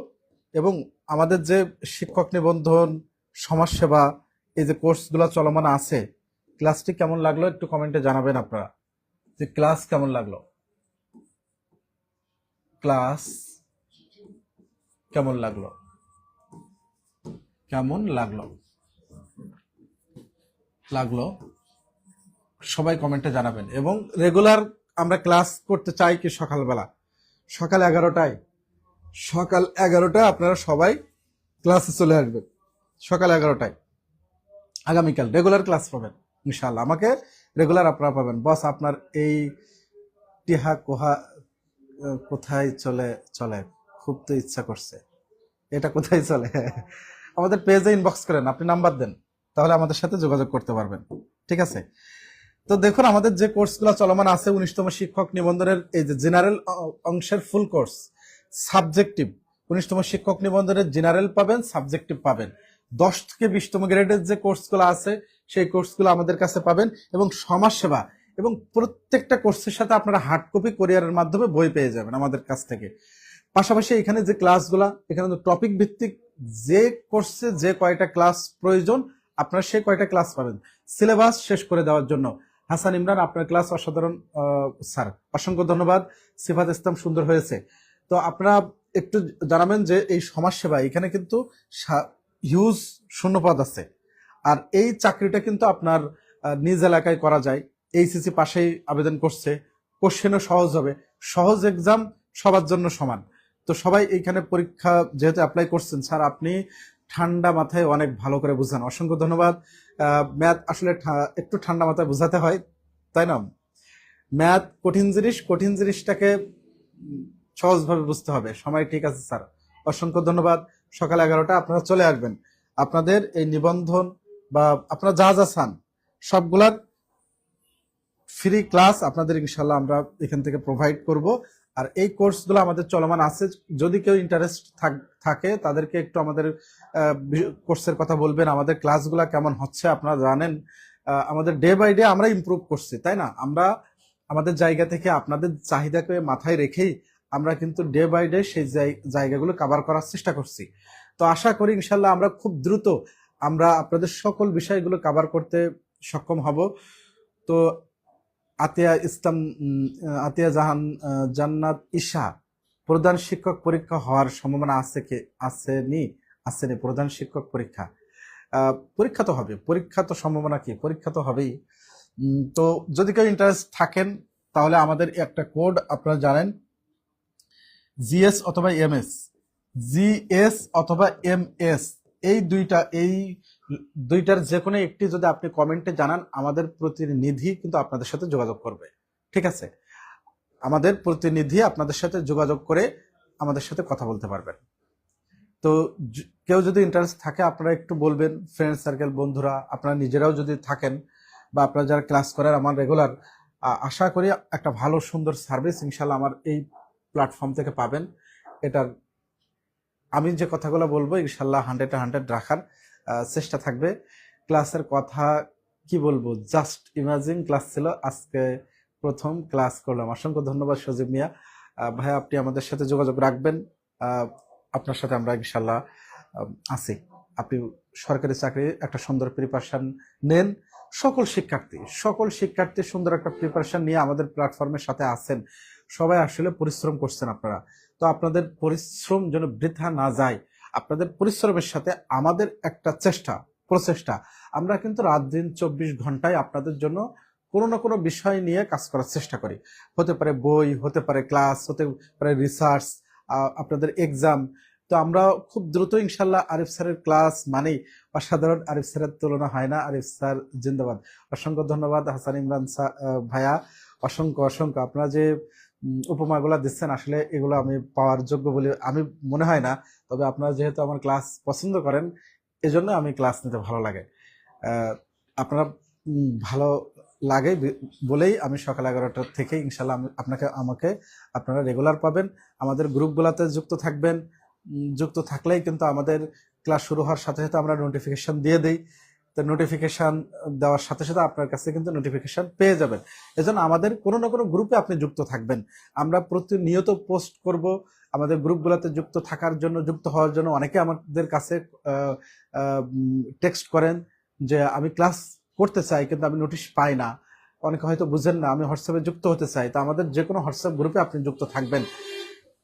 এবং আমাদের যে শিক্ষক নিবন্ধন, সমাজসেবা, এই যে কোর্সগুলো চলমান আছে, ক্লাসটি কেমন লাগলো একটু কমেন্টে জানাবেন আপনারা, যে ক্লাস কেমন লাগলো, ক্লাস কেমন লাগলো, কেমন লাগলো সবাই কমেন্টে জানাবেন। এবং রেগুলার আমরা ক্লাস করতে চাই কি সকালবেলা, সকাল 11টায়, সকাল 11টায় আপনারা সবাই ক্লাসে চলে আসবেন। সকাল 11টায় আগামীকাল রেগুলার ক্লাস পাবেন ইনশাআল্লাহ। আমাকে রেগুলার আপনারা পাবেন। বস আপনার এই টিহা কোহা কোথায় চলে চলে খুব তো ইচ্ছা করছে, এটা কোথায় চলে? আমাদের পেজে ইনবক্স করেন, আপনি নাম্বার দেন, তাহলে আমাদের সাথে যোগাযোগ করতে পারবেন। ঠিক আছে? তো দেখুন আমাদের যে কোর্সগুলো চলমান আছে 19তম শিক্ষক নিবন্ধনের এই যে জেনারেল অংশের ফুল কোর্স, সাবজেক্টিভ 19তম শিক্ষক নিবন্ধনের জেনারেল পাবেন, সাবজেক্টিভ পাবেন। 10 থেকে 20তম গ্রেডের যে কোর্সগুলো আছে সেই কোর্সগুলো আমাদের কাছে পাবেন, এবং সমাজসেবা এবং প্রত্যেকটা কোর্সের সাথে আপনারা হার্ড কপি কোরিয়ারের মাধ্যমে বই পেয়ে যাবেন আমাদের কাছ থেকে। পাশাপাশি এখানে যে ক্লাসগুলা, এখানে টপিক ভিত্তিক যে কোর্সে যে কয়টা ক্লাস প্রয়োজন আপনারা সেই কয়টা ক্লাস পাবেন সিলেবাস শেষ করে দেওয়ার জন্য। হাসান ইমরান আপনার ক্লাস অসাধারণ স্যার, অসংখ্য ধন্যবাদ। সিফাত ইসলাম সুন্দর হয়েছে। তো আপনারা একটু জানাবেন যে এই সমাজসেবা এখানে কিন্তু হিউজ শূন্যপদ আছে, আর এই চাকরিটা কিন্তু আপনার নিজ এলাকায় করা যায়। এইচএসসি পাশেই আবেদন করছে, কোশ্চেনও সহজ হবে, সহজ এক্সাম সবার জন্য সমান। তো সবাই এইখানে পরীক্ষা যেহেতু অ্যাপ্লাই করছেন, স্যার আপনি ঠান্ডা মাথায় অনেক ভালো করে বুঝান, অসংখ্য ধন্যবাদ। ম্যাথ আসলে একটু ঠান্ডা মাথায় বোঝাতে হয়, তাই না? ম্যাথ কঠিন জিনিস, কঠিন জিনিসটাকে সহজভাবে বুঝতে হবে। সময় ঠিক আছে স্যার, অসংখ্য ধন্যবাদ। সকাল 11টা আপনারা চলে আসবেন। আপনাদের এই নিবন্ধন বা আপনারা যা যা চান সবগুলার ফ্রি ক্লাস আপনাদের ইনশাল্লাহ আমরা এখান থেকে প্রোভাইড করব। আর এই কোর্সগুলো আমাদের চলমান আছে, যদি কেউ ইন্টারেস্ট থাকে তাদেরকে একটু আমাদের কোর্সের কথা বলবেন, আমাদের ক্লাসগুলো কেমন হচ্ছে। আপনারা জানেন আমাদের ডে বাই ডে আমরা ইমপ্রুভ করছি, তাই না? আমরা আমাদের জায়গা থেকে আপনাদের চাহিদাকে মাথায় রেখেই আমরা কিন্তু ডে বাই ডে সেই জায়গাগুলো কভার করার চেষ্টা করছি। তো আশা করি ইনশাল্লাহ আমরা খুব দ্রুত আমরা আপনাদের সকল বিষয়গুলো কভার করতে সক্ষম হব। তো আতিয়া ইসলাম, আতিয়া জাহান জান্নাত ঈশা, প্রধান শিক্ষক পরীক্ষা হওয়ার সম্ভাবনা আছে কি? আসেনি প্রধান শিক্ষক পরীক্ষা? পরীক্ষা তো হবে, পরীক্ষা তো সম্ভাবনা কি, পরীক্ষা তো হবেই। তো যদি কেউ ইন্টারেস্ট থাকেন তাহলে আমাদের একটা কোড আপনারা জানেন, জিএস অথবা এমএস, জিএস অথবা এমএস, এই দুইটার যে কোনো একটি যদি আপনি কমেন্টে জানান, আমাদের প্রতিনিধি কিন্তু আপনাদের সাথে যোগাযোগ করবে। ঠিক আছে? আমাদের প্রতিনিধি আপনাদের সাথে যোগাযোগ করে আমাদের সাথে কথা বলতে পারবেন। তো কেউ যদি ইন্টারেস্ট থাকে আপনারা একটু বলবেন, ফ্রেন্ড সার্কেল, বন্ধুরা, আপনারা নিজেরাও যদি থাকেন বা আপনারা যারা ক্লাস করেন আমার রেগুলার, আশা করি একটা ভালো সুন্দর সার্ভিস ইনশাল্লাহ আমার এই প্ল্যাটফর্ম থেকে পাবেন। এটার আমি যে কথাগুলো বলবো ইনশাল্লাহ 100 রাখার চেষ্টা থাকবে। ক্লাসের কথা কি বলবো, জাস্ট ইমাজিন ক্লাস ছিল, আজকে প্রথম ক্লাস করলাম। অসংখ্য ধন্যবাদ সজীব মিয়া ভাই, আপনি আমাদের সাথে যোগাযোগ রাখবেন। আপনার সাথে আমরা ইনশাল্লাহ আছি। আপনি সরকারি চাকরি একটা সুন্দর প্রিপারেশন নেন। সকল শিক্ষার্থী সুন্দর একটা প্রিপারেশন নিয়ে আমাদের প্ল্যাটফর্মের সাথে আছেন। সবাই আসলে পরিশ্রম করছেন আপনারা। তো আপনাদের পরিশ্রম যেন বৃথা না যায়, আপনাদের পরিশ্রমের সাথে আমাদের একটা প্রচেষ্টা, আমরা কিন্তু রাত দিন 24 ঘন্টায় আপনাদের জন্য কোনো না কোনো বিষয় নিয়ে কাজ করার চেষ্টা করি। হতে পারে বই, হতে পারে ক্লাস, হতে পারে রিসার্চ, আপনাদের এক্সাম। তো আমরা খুব দ্রুত ইনশাল্লাহ, আরিফ স্যারের ক্লাস মানেই অসাধারণ, আরিফ স্যারের তুলনা হয় না। আরিফ স্যার জিন্দাবাদ। অসংখ্য ধন্যবাদ হাসান ইমরান ভাইয়া, অসংখ্য। আপনারা যে উপমাগুলা দিচ্ছেন আসলে এগুলো আমি পাওয়ার যোগ্য বলে আমি মনে হয় না, তবে আপনারা যেহেতু আমার ক্লাস পছন্দ করেন এজন্য আমি ক্লাস নিতে ভালো লাগে। আপনারা ভালো লাগে বলেই আমি সকাল 11টা থেকে ইনশাল্লাহ আমাকে আপনারা রেগুলার পাবেন। আমাদের গ্রুপগুলোতে যুক্ত থাকবেন, যুক্ত থাকলেই কিন্তু আমাদের ক্লাস শুরু হওয়ার সাথে সাথে আমরা নোটিফিকেশন দিয়ে দিই। তো নোটিফিকেশন দেওয়ার সাথে সাথে আপনার কাছে কিন্তু নোটিফিকেশন পেয়ে যাবেন। এজন্য আমাদের কোনো না কোনো গ্রুপে আপনি যুক্ত থাকবেন। আমরা প্রতিনিয়ত পোস্ট করব। আমাদের গ্রুপগুলোতে যুক্ত হওয়ার জন্য অনেকে আমাদের কাছে টেক্সট করেন যে আমি ক্লাস করতে চাই কিন্তু আমি নোটিশ পাই না। অনেকে হয়তো বুঝেন না, আমি হোয়াটসঅ্যাপে যুক্ত হতে চাই। তো আমাদের যে কোনো হোয়াটসঅ্যাপ গ্রুপে আপনি যুক্ত থাকবেন।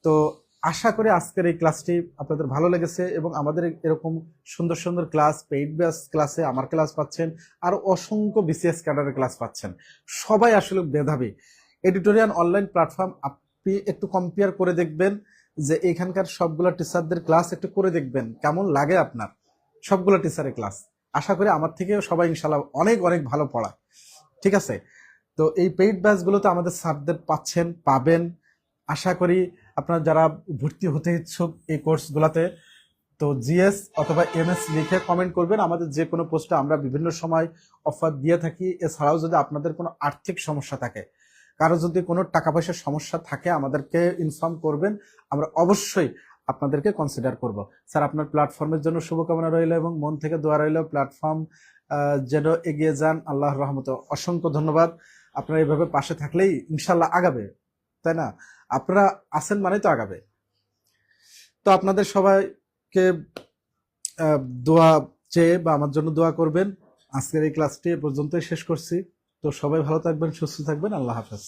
তো আশা করি আজকের এই ক্লাসটি আপনাদের ভালো লেগেছে, এবং আমাদের এরকম সুন্দর সুন্দর ক্লাস, পেইড বেস ক্লাসে আমার ক্লাস পাচ্ছেন, আর অসংখ্য বিসিএস ক্যাডারের ক্লাস পাচ্ছেন। সবাই আসলে মেধাবী। এডিটোরিয়াল অনলাইন প্ল্যাটফর্ম আপনি একটু কম্পেয়ার করে দেখবেন যে এখানকার সবগুলো টিচারদের ক্লাস একটু করে দেখবেন কেমন লাগে আপনার, সবগুলো টিচারের ক্লাস। আশা করি আমার থেকে সবাই ইনশাল্লাহ অনেক অনেক ভালো পড়ায়, ঠিক আছে। তো এই পেইড ব্যাচগুলোতে আমাদের স্যারদের পাবেন। আশা করি আপনারা যারা ভর্তি হতে ইচ্ছুক এই কোর্সগুলোতে, তো জিএস অথবা এমএস লিখে কমেন্ট করবেন। আমাদের যে কোনো পোস্টে আমরা বিভিন্ন সময় অফার দিয়ে থাকি। এছাড়াও যদি আপনাদের কোনো আর্থিক সমস্যা থাকে, কারো যদি কোনো টাকা পয়সার সমস্যা থাকে, আমাদেরকে ইনফর্ম করবেন, আমরা অবশ্যই আপনাদেরকে কনসিডার করব। স্যার, আপনার প্ল্যাটফর্মের জন্য শুভকামনা রইল এবং মন থেকে দোয়া রইল প্ল্যাটফর্ম যেন এগিয়ে যান আল্লাহর রহমতে। অসংখ্য ধন্যবাদ। আপনারা এইভাবে পাশে থাকলেই ইনশাল্লাহ আগাবে, তাই না? আপনারা আছেন মানে তো আগাবে। তো আপনাদের সবাইকে দোয়া চেয়ে বা আমার জন্য দোয়া করবেন। আজকের এই ক্লাসটি এ পর্যন্তই শেষ করছি। তো সবাই ভালো থাকবেন, সুস্থ থাকবেন। আল্লাহ হাফেজ।